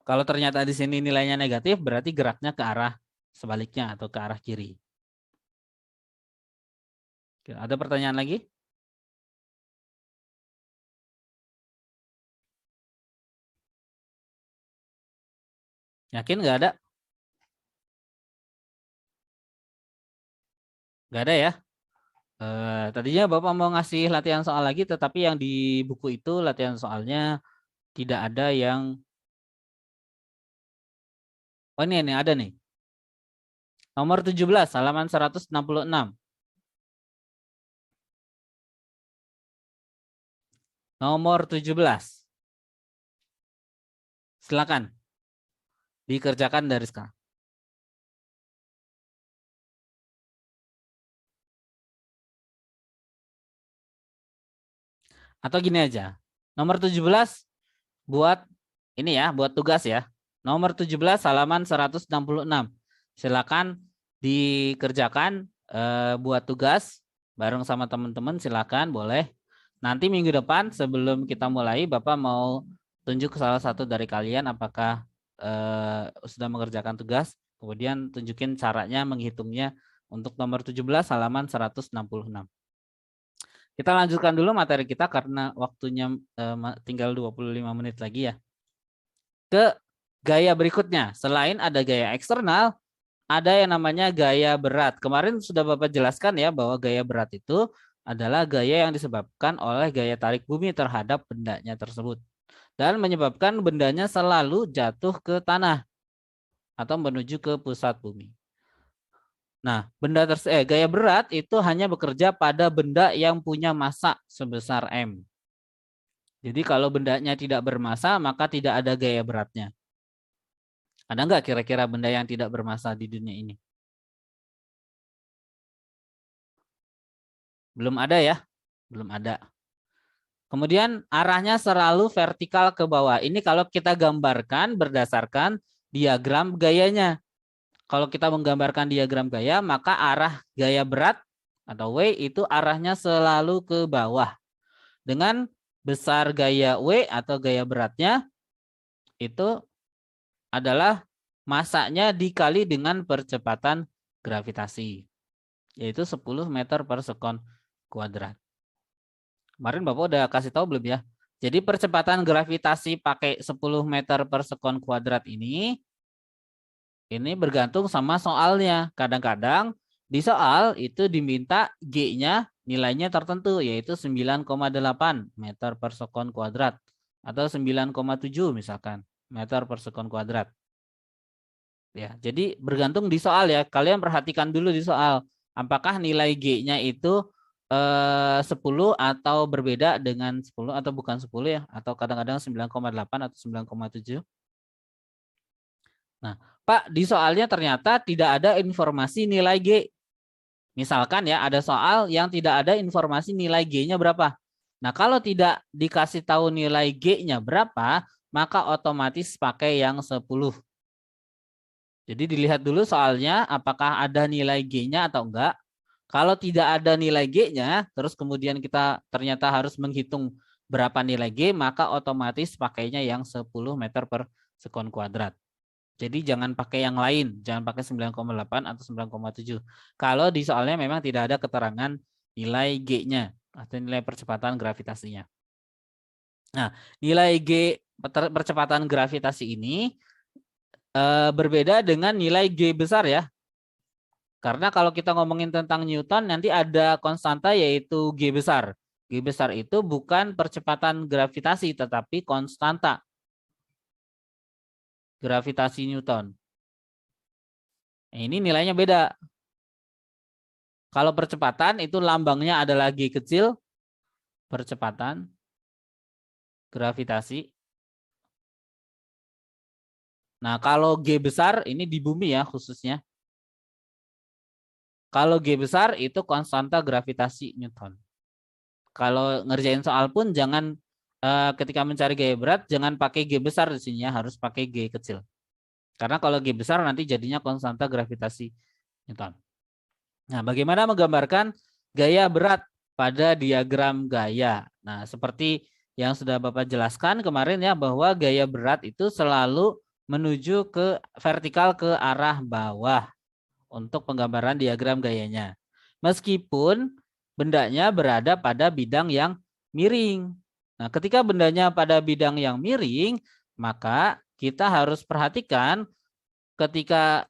Kalau ternyata di sini nilainya negatif, berarti geraknya ke arah sebaliknya atau ke arah kiri. Ada pertanyaan lagi? Yakin nggak ada? Nggak ada ya? Tadinya Bapak mau ngasih latihan soal lagi, tetapi yang di buku itu latihan soalnya tidak ada yang... Oh ini ada nih. Nomor 17, halaman 166. Nomor 17. Silakan. Dikerjakan dari sekarang. Atau gini aja. Nomor 17 buat ini ya, buat tugas ya. Nomor 17 halaman 166. Silakan dikerjakan buat tugas bareng sama teman-teman, silakan boleh. Nanti minggu depan sebelum kita mulai Bapak mau tunjuk salah satu dari kalian apakah sudah mengerjakan tugas, kemudian tunjukin caranya menghitungnya untuk nomor 17 halaman 166. Kita lanjutkan dulu materi kita karena waktunya tinggal 25 menit lagi ya. Ke gaya berikutnya. Selain ada gaya eksternal, ada yang namanya gaya berat. Kemarin sudah Bapak jelaskan ya bahwa gaya berat itu adalah gaya yang disebabkan oleh gaya tarik bumi terhadap bendanya tersebut. Dan menyebabkan bendanya selalu jatuh ke tanah atau menuju ke pusat bumi. Nah, gaya berat itu hanya bekerja pada benda yang punya massa sebesar M. Jadi kalau bendanya tidak bermassa, maka tidak ada gaya beratnya. Ada nggak kira-kira benda yang tidak bermassa di dunia ini? Belum ada ya? Belum ada. Kemudian arahnya selalu vertikal ke bawah. Ini kalau kita gambarkan berdasarkan diagram gayanya. Kalau kita menggambarkan diagram gaya, maka arah gaya berat atau W itu arahnya selalu ke bawah. Dengan besar gaya W atau gaya beratnya itu adalah massanya dikali dengan percepatan gravitasi, yaitu 10 meter per sekon kuadrat. Kemarin Bapak udah kasih tahu belum ya? Jadi percepatan gravitasi pakai 10 meter per sekon kuadrat ini bergantung sama soalnya. Kadang-kadang di soal itu diminta G-nya nilainya tertentu, yaitu 9,8 meter per sekon kuadrat. Atau 9,7 misalkan meter per sekon kuadrat. Ya, jadi bergantung di soal ya. Kalian perhatikan dulu di soal. Apakah nilai G-nya itu 10 atau berbeda dengan 10 atau bukan 10 ya. Atau kadang-kadang 9,8 atau 9,7. Nah, Pak, di soalnya ternyata tidak ada informasi nilai G. Misalkan ya, ada soal yang tidak ada informasi nilai G-nya berapa. Nah, kalau tidak dikasih tahu nilai G-nya berapa, maka otomatis pakai yang 10. Jadi dilihat dulu soalnya apakah ada nilai G-nya atau enggak. Kalau tidak ada nilai G-nya, terus kemudian kita ternyata harus menghitung berapa nilai G, maka otomatis pakainya yang 10 meter per sekon kuadrat. Jadi jangan pakai yang lain, jangan pakai 9,8 atau 9,7. Kalau di soalnya memang tidak ada keterangan nilai G-nya atau nilai percepatan gravitasinya. Nah, nilai G percepatan gravitasi ini berbeda dengan nilai G besar ya. Karena kalau kita ngomongin tentang Newton nanti ada konstanta yaitu G besar. G besar itu bukan percepatan gravitasi tetapi konstanta gravitasi Newton. Nah, ini nilainya beda. Kalau percepatan itu lambangnya adalah G kecil, percepatan, gravitasi. Nah, kalau G besar ini di bumi ya khususnya. Kalau G besar itu konstanta gravitasi Newton. Kalau ngerjain soal pun jangan ketika mencari gaya berat jangan pakai G besar di sini ya, harus pakai G kecil. Karena kalau G besar nanti jadinya konstanta gravitasi Newton. Nah, bagaimana menggambarkan gaya berat pada diagram gaya? Nah, seperti yang sudah Bapak jelaskan kemarin ya, bahwa gaya berat itu selalu menuju ke vertikal ke arah bawah untuk penggambaran diagram gayanya. Meskipun bendanya berada pada bidang yang miring. Nah, ketika bendanya pada bidang yang miring, maka kita harus perhatikan ketika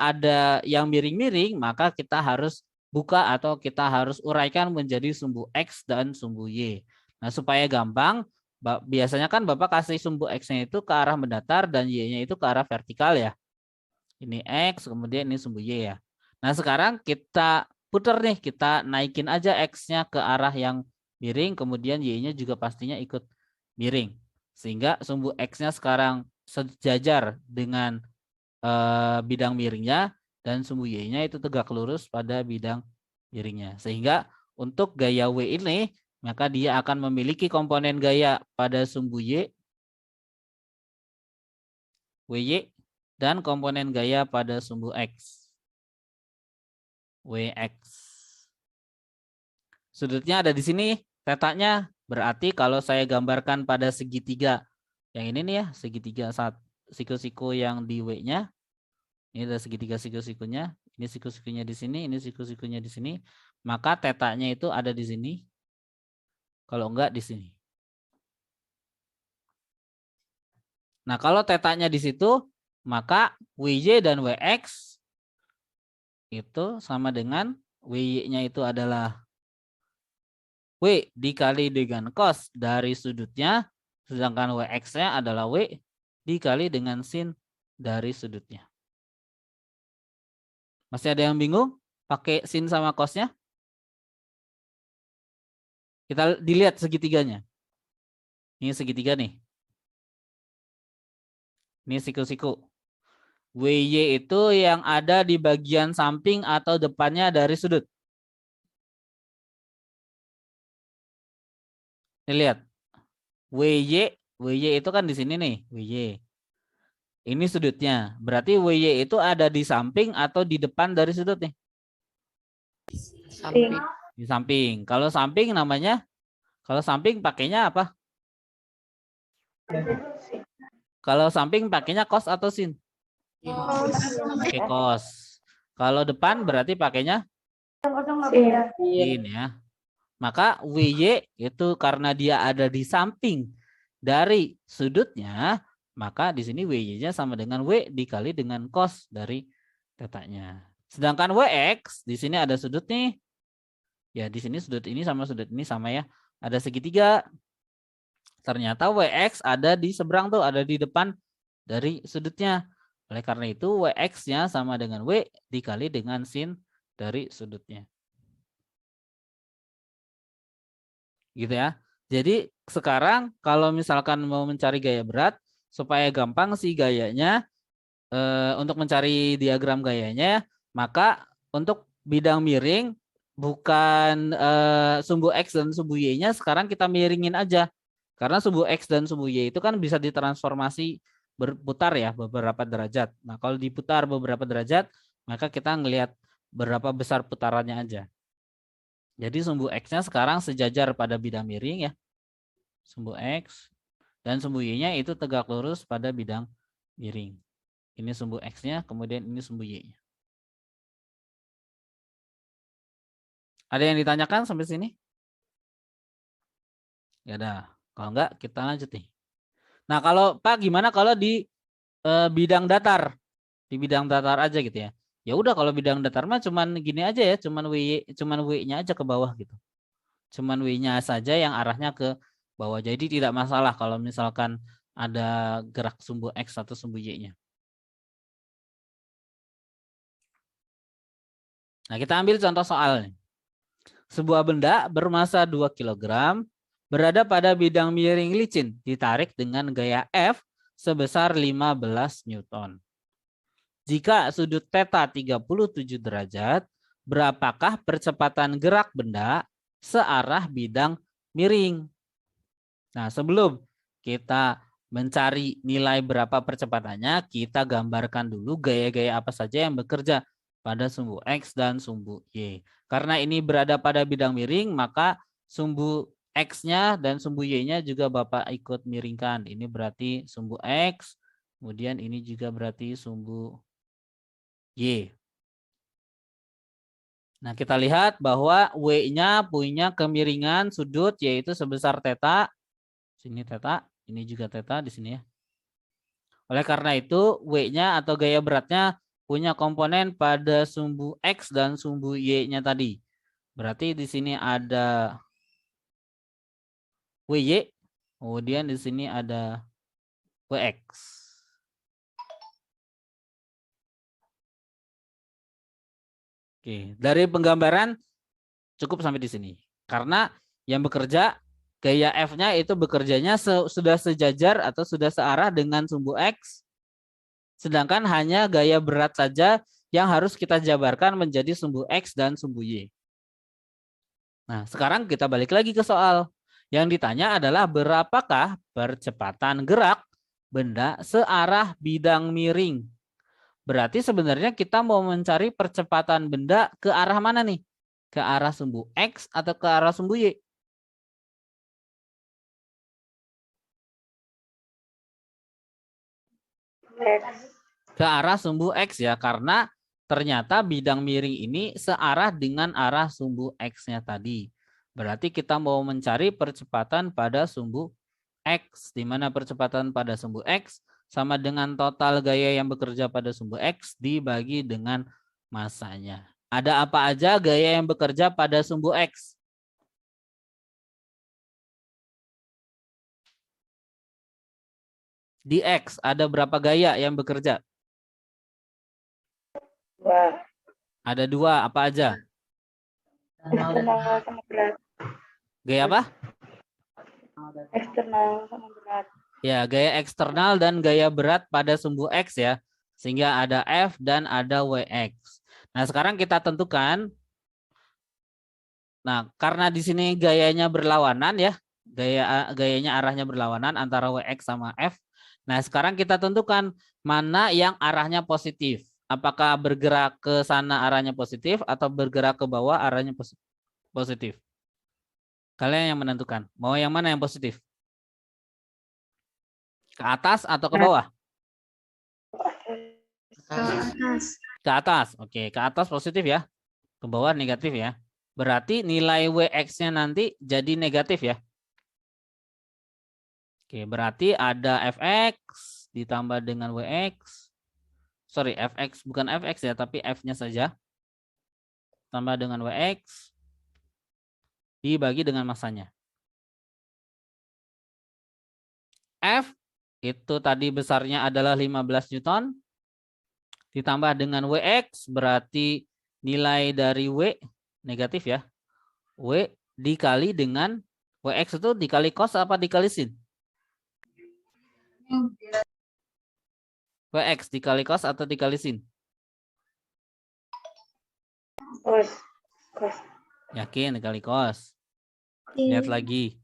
ada yang miring-miring, maka kita harus buka atau kita harus uraikan menjadi sumbu X dan sumbu Y. Nah, supaya gampang, biasanya kan Bapak kasih sumbu X-nya itu ke arah mendatar dan Y-nya itu ke arah vertikal ya. Ini X, kemudian ini sumbu Y ya. Nah, sekarang kita putar nih, kita naikin aja X-nya ke arah yang miring, kemudian Y-nya juga pastinya ikut miring. Sehingga sumbu X-nya sekarang sejajar dengan bidang miringnya dan sumbu Y-nya itu tegak lurus pada bidang miringnya. Sehingga untuk gaya W ini, maka dia akan memiliki komponen gaya pada sumbu Y, WY, dan komponen gaya pada sumbu X, WX. Sudutnya ada di sini, tetanya berarti kalau saya gambarkan pada segitiga, yang ini nih ya, segitiga siku-siku yang di W-nya, ini ada segitiga siku-sikunya, ini siku-sikunya di sini, ini siku-sikunya di sini, maka tetanya itu ada di sini, kalau enggak di sini. Nah, kalau tetanya di situ, maka WY dan WX itu sama dengan WY-nya itu adalah W dikali dengan cos dari sudutnya, sedangkan WX-nya adalah W dikali dengan sin dari sudutnya. Masih ada yang bingung pakai sin sama cosnya? Kita dilihat segitiganya. Ini segitiga nih. Ini siku-siku. WY itu yang ada di bagian samping atau depannya dari sudut. Ini lihat. WY itu kan di sini nih, WY. Ini sudutnya. Berarti WY itu ada di samping atau di depan dari sudut nih? Samping. Di samping. Kalau samping namanya, kalau samping pakainya apa? Kalau samping pakainya cos atau sin? Pakai cos. Kalau depan berarti pakainya sin ya. Maka WY itu karena dia ada di samping dari sudutnya, maka di sini WY-nya sama dengan W dikali dengan cos dari tetanya. Sedangkan WX di sini ada sudut nih. Ya, di sini sudut ini sama sudut ini sama ya. Ada segitiga. Ternyata WX ada di seberang tuh, ada di depan dari sudutnya. Oleh karena itu WX-nya sama dengan W dikali dengan sin dari sudutnya. Gitu ya. Jadi sekarang kalau misalkan mau mencari gaya berat, supaya gampang sih gayanya, untuk mencari diagram gayanya, maka untuk bidang miring, bukan sumbu X dan sumbu Y-nya sekarang kita miringin aja. Karena sumbu X dan sumbu Y itu kan bisa ditransformasi berputar ya beberapa derajat. Nah, kalau diputar beberapa derajat, maka kita ngelihat berapa besar putarannya aja. Jadi sumbu X-nya sekarang sejajar pada bidang miring ya. Sumbu X dan sumbu Y-nya itu tegak lurus pada bidang miring. Ini sumbu X-nya, kemudian ini sumbu Y-nya. Ada yang ditanyakan sampai sini? Ya udah. Kalau enggak kita lanjut nih. Nah, kalau Pak gimana kalau di bidang datar? Di bidang datar aja gitu ya. Ya udah kalau bidang datar mah cuman gini aja ya, cuman W-nya aja ke bawah gitu. Cuman W-nya saja yang arahnya ke bawah. Jadi tidak masalah kalau misalkan ada gerak sumbu X atau sumbu Y-nya. Nah, kita ambil contoh soal nih. Sebuah benda bermasa 2 kg berada pada bidang miring licin, ditarik dengan gaya F sebesar 15 Newton. Jika sudut theta 37 derajat, berapakah percepatan gerak benda searah bidang miring? Nah, sebelum kita mencari nilai berapa percepatannya, kita gambarkan dulu gaya-gaya apa saja yang bekerja pada sumbu X dan sumbu Y. Karena ini berada pada bidang miring, maka sumbu X-nya dan sumbu Y-nya juga Bapak ikut miringkan. Ini berarti sumbu X, kemudian ini juga berarti sumbu Y. Nah, kita lihat bahwa W-nya punya kemiringan sudut yaitu sebesar theta. Sini theta, ini juga theta di sini ya. Oleh karena itu, W-nya atau gaya beratnya punya komponen pada sumbu X dan sumbu Y-nya tadi. Berarti di sini ada WY, kemudian di sini ada WX. Oke, dari penggambaran cukup sampai di sini. Karena yang bekerja gaya F-nya itu bekerjanya sudah sejajar atau sudah searah dengan sumbu X. Sedangkan hanya gaya berat saja yang harus kita jabarkan menjadi sumbu X dan sumbu Y. Nah, sekarang kita balik lagi ke soal. Yang ditanya adalah berapakah percepatan gerak benda searah bidang miring. Berarti sebenarnya kita mau mencari percepatan benda ke arah mana nih? Ke arah sumbu X atau ke arah sumbu Y? Ke arah sumbu X ya, karena ternyata bidang miring ini searah dengan arah sumbu X-nya tadi. Berarti kita mau mencari percepatan pada sumbu X, di mana percepatan pada sumbu X sama dengan total gaya yang bekerja pada sumbu X dibagi dengan masanya. Ada apa aja gaya yang bekerja pada sumbu X? Di X ada berapa gaya yang bekerja? Wah, Ada 2, apa aja? eksternal sama berat. Gaya apa? Eksternal sama berat. Ya, gaya eksternal dan gaya berat pada sumbu X ya. Sehingga ada F dan ada WX. Nah, sekarang kita tentukan. Nah, karena di sini gayanya berlawanan ya. Gayanya arahnya berlawanan antara WX sama F. Nah, sekarang kita tentukan mana yang arahnya positif. Apakah bergerak ke sana arahnya positif atau bergerak ke bawah arahnya positif? Kalian yang menentukan. Mau yang mana yang positif? Ke atas atau ke bawah? Ke atas. Oke, ke atas positif ya. Ke bawah negatif ya. Berarti nilai WX-nya nanti jadi negatif ya. Oke, berarti ada Fx ditambah dengan WX. Sorry, Fx bukan Fx ya, tapi F-nya saja. Tambah dengan WX. Dibagi dengan masanya. F itu tadi besarnya adalah 15 Newton. Ditambah dengan WX berarti nilai dari W negatif ya. W dikali dengan WX itu dikali cos apa dikali sin? WX dikali cos atau dikali sin? Kos. Kos. Yakin dikali cos? Lihat lagi.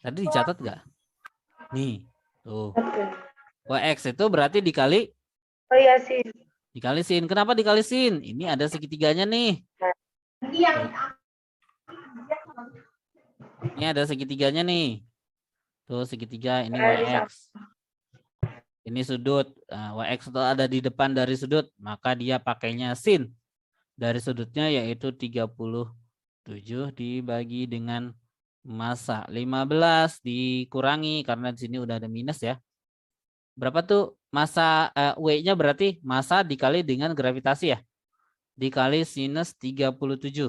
Tadi dicatat nggak? Nih, tuh. WX itu berarti dikali? Oh iya sih. Dikali sin. Kenapa dikali sin? Ini ada segitiganya nih. Ini ada segitiganya nih. Tuh segitiga, ini WX. Ini sudut. Nah, WX itu ada di depan dari sudut, maka dia pakainya sin. Dari sudutnya yaitu 37 dibagi dengan massa. 15 dikurangi karena di sini udah ada minus ya. Berapa tuh massa W-nya berarti massa dikali dengan gravitasi ya. Dikali sinus 37.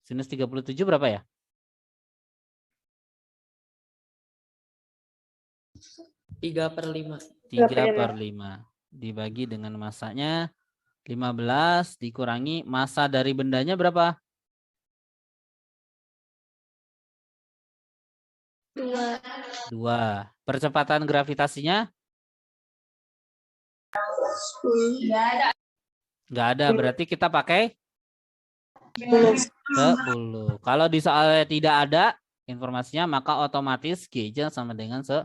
Sinus 37 berapa ya? 3/5. 3/5 dibagi dengan massanya 15 dikurangi massa dari bendanya berapa? 2. 2. Percepatan gravitasinya? 10. Nggak ada, berarti kita pakai 10. 10. Kalau di soalnya tidak ada informasinya, maka otomatis G-nya sama dengan 10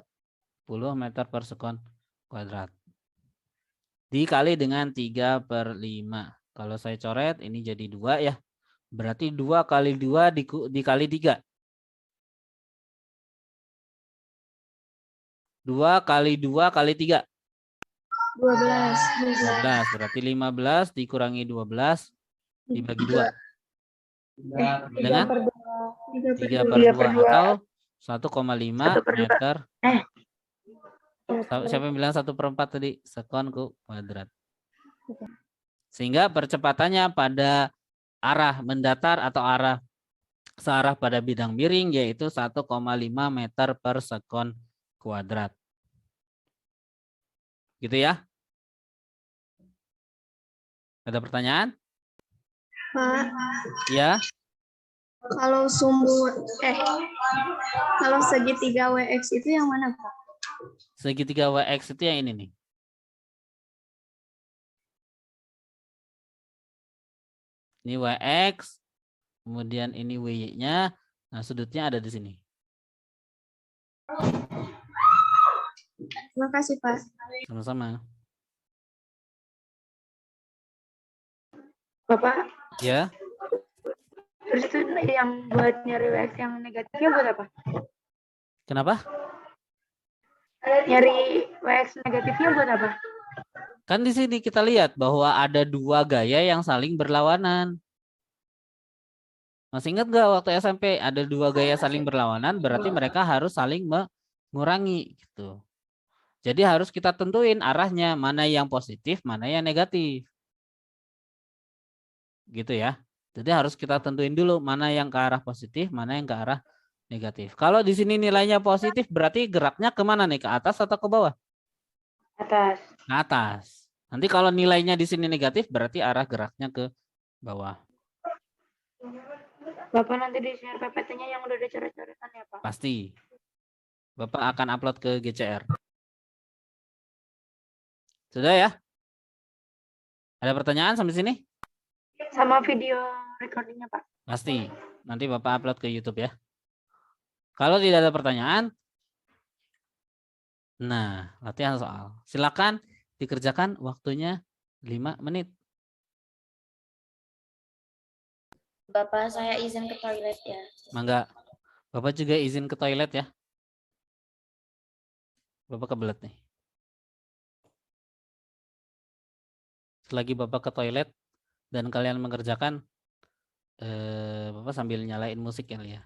meter per sekon kuadrat. Dikali dengan 3/5. Kalau saya coret, ini jadi 2 ya. Berarti 2 kali 2 dikali 3. 2 kali 2 kali 3. 12. 12. Berarti 15 dikurangi 12 dibagi 2. Dengan 3/2 atau 1,5 meter. Siapa yang bilang 1/4 tadi? Sekon kuadrat. Sehingga percepatannya pada arah mendatar atau arah searah pada bidang miring yaitu 1,5 meter per sekon kuadrat. Gitu ya? Ada pertanyaan? Pak, Ya. kalau kalau segitiga WX itu yang mana, Pak? Segitiga WX itu yang ini nih. Ini WX, kemudian ini WY-nya. Nah, sudutnya ada di sini. Terima kasih, Pak. Sama-sama. Bapak, Ya. terus itu yang buat nyari WX yang negatifnya buat apa? Kenapa? Nyari WX negatifnya buat apa? Kan di sini kita lihat bahwa ada dua gaya yang saling berlawanan. Masih ingat nggak waktu SMP ada dua gaya saling berlawanan, berarti mereka harus saling mengurangi gitu. Jadi harus kita tentuin arahnya, mana yang positif, mana yang negatif. Gitu ya. Jadi harus kita tentuin dulu mana yang ke arah positif, mana yang ke arah negatif. Kalau di sini nilainya positif, berarti geraknya kemana nih? Ke atas atau ke bawah? Atas. Ke atas. Nanti kalau nilainya di sini negatif, berarti arah geraknya ke bawah. Bapak nanti di share PPT-nya yang udah ada coret-coretan ya, Pak? Pasti. Bapak akan upload ke GCR. Sudah ya? Ada pertanyaan sampai sini? Sama video recordingnya, Pak. Pasti. Nanti Bapak upload ke YouTube ya. Kalau tidak ada pertanyaan, nah, latihan soal. Silakan dikerjakan waktunya 5 menit. Bapak, saya izin ke toilet ya. Mangga. Bapak juga izin ke toilet ya. Bapak kebelet nih. Selagi Bapak ke toilet dan kalian mengerjakan, Bapak sambil nyalain musik ya.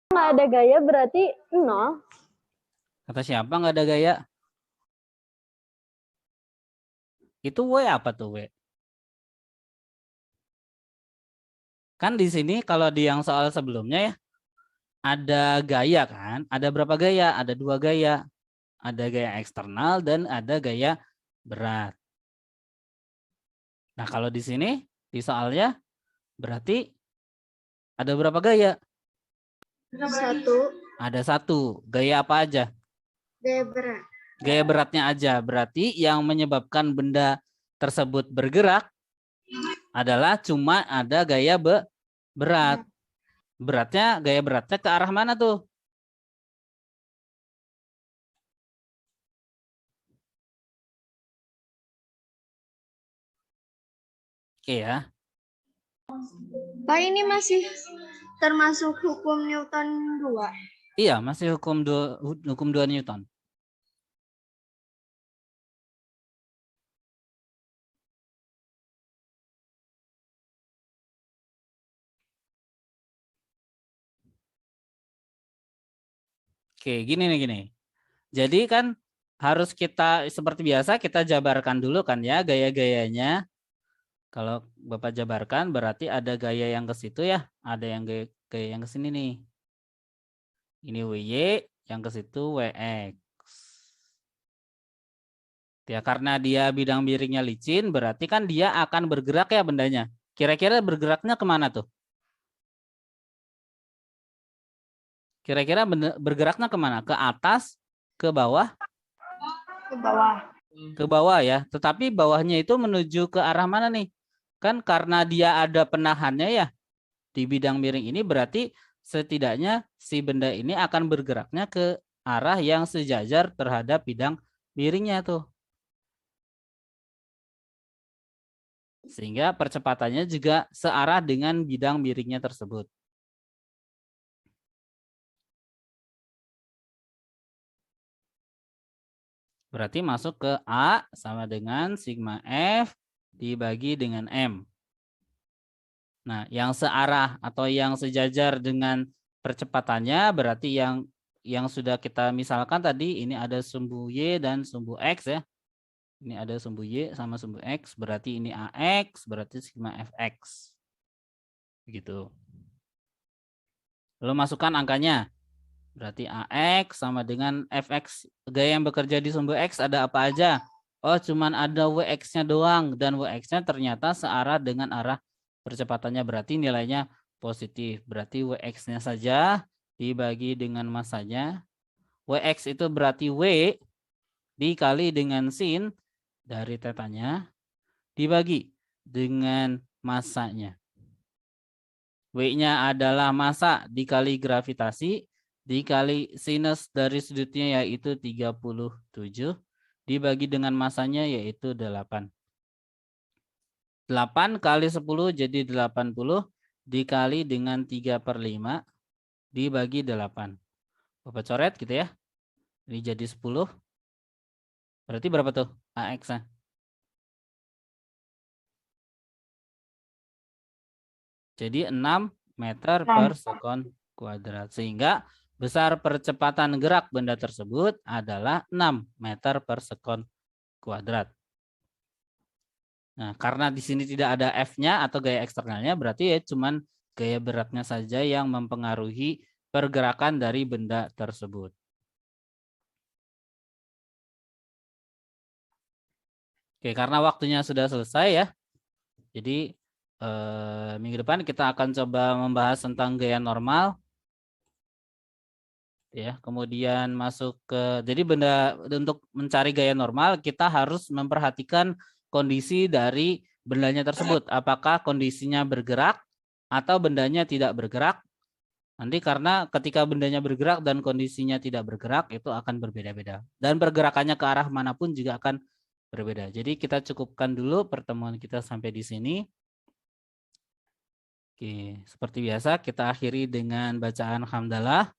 nggak ada gaya berarti 0. Kata siapa nggak ada gaya? Itu W apa tuh W? Kan di sini kalau di yang soal sebelumnya ya, ada gaya kan? Ada berapa gaya? Ada 2 gaya. Ada gaya eksternal dan ada gaya berat. Nah, kalau di sini di soalnya berarti ada berapa gaya? 1. Ada 1. Gaya apa aja? Gaya berat. Gaya beratnya aja. Berarti yang menyebabkan benda tersebut bergerak adalah cuma ada gaya berat. Gaya beratnya ke arah mana tuh? Oke ya. Pak, ini masih termasuk hukum Newton 2. Iya, masih hukum 2 Newton. Oke, gini. Jadi kan harus kita seperti biasa kita jabarkan dulu kan ya gaya-gayanya. Kalau Bapak jabarkan berarti ada gaya yang ke situ ya, ada yang gaya yang ke sini nih. Ini WY, yang ke situ WX. Ya karena dia bidang miringnya licin, berarti kan dia akan bergerak ya bendanya. Kira-kira bergeraknya kemana tuh? Kira-kira bergeraknya kemana? Ke atas, ke bawah? Ke bawah. Ke bawah ya. Tetapi bawahnya itu menuju ke arah mana nih? Kan karena dia ada penahannya ya di bidang miring ini, berarti setidaknya si benda ini akan bergeraknya ke arah yang sejajar terhadap bidang miringnya tuh. Sehingga percepatannya juga searah dengan bidang miringnya tersebut. Berarti masuk ke A sama dengan sigma F dibagi dengan M. Nah, yang searah atau yang sejajar dengan percepatannya berarti yang sudah kita misalkan tadi ini ada sumbu Y dan sumbu X ya. Ini ada sumbu Y sama sumbu X, berarti ini AX, berarti sigma FX. Begitu. Lalu masukkan angkanya. Berarti AX sama dengan FX. Gaya yang bekerja di sumbu X ada apa aja? Oh, cuman ada WX-nya doang. Dan WX-nya ternyata searah dengan arah percepatannya. Berarti nilainya positif. Berarti WX-nya saja dibagi dengan masanya. WX itu berarti W dikali dengan sin dari tetanya dibagi dengan masanya. W-nya adalah massa dikali gravitasi dikali sinus dari sudutnya yaitu 37 dibagi dengan masanya yaitu 8. 8 kali 10 jadi 80 dikali dengan 3/5 dibagi 8. Bapak coret gitu ya. Ini jadi 10. Berarti berapa tuh AX-nya? Jadi 6 meter per sekon kuadrat. Sehingga besar percepatan gerak benda tersebut adalah 6 meter per sekon kuadrat. Nah, karena di sini tidak ada F-nya atau gaya eksternalnya, berarti ya cuman gaya beratnya saja yang mempengaruhi pergerakan dari benda tersebut. Oke, karena waktunya sudah selesai ya. Jadi minggu depan kita akan coba membahas tentang gaya normal. Ya, kemudian masuk ke jadi benda untuk mencari gaya normal kita harus memperhatikan kondisi dari bendanya tersebut. Apakah kondisinya bergerak atau bendanya tidak bergerak? Nanti karena ketika bendanya bergerak dan kondisinya tidak bergerak itu akan berbeda-beda. Dan pergerakannya ke arah manapun juga akan berbeda. Jadi kita cukupkan dulu pertemuan kita sampai di sini. Oke, seperti biasa kita akhiri dengan bacaan hamdalah.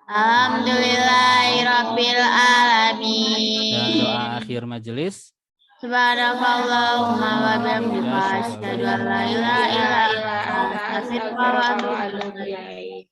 Alhamdulillahirabbil alamin. Dan doa akhir majelis. Subhanakallahumma wa bihamdika asyhadu an la ilaha illa anta astaghfiruka wa atubu ilaik.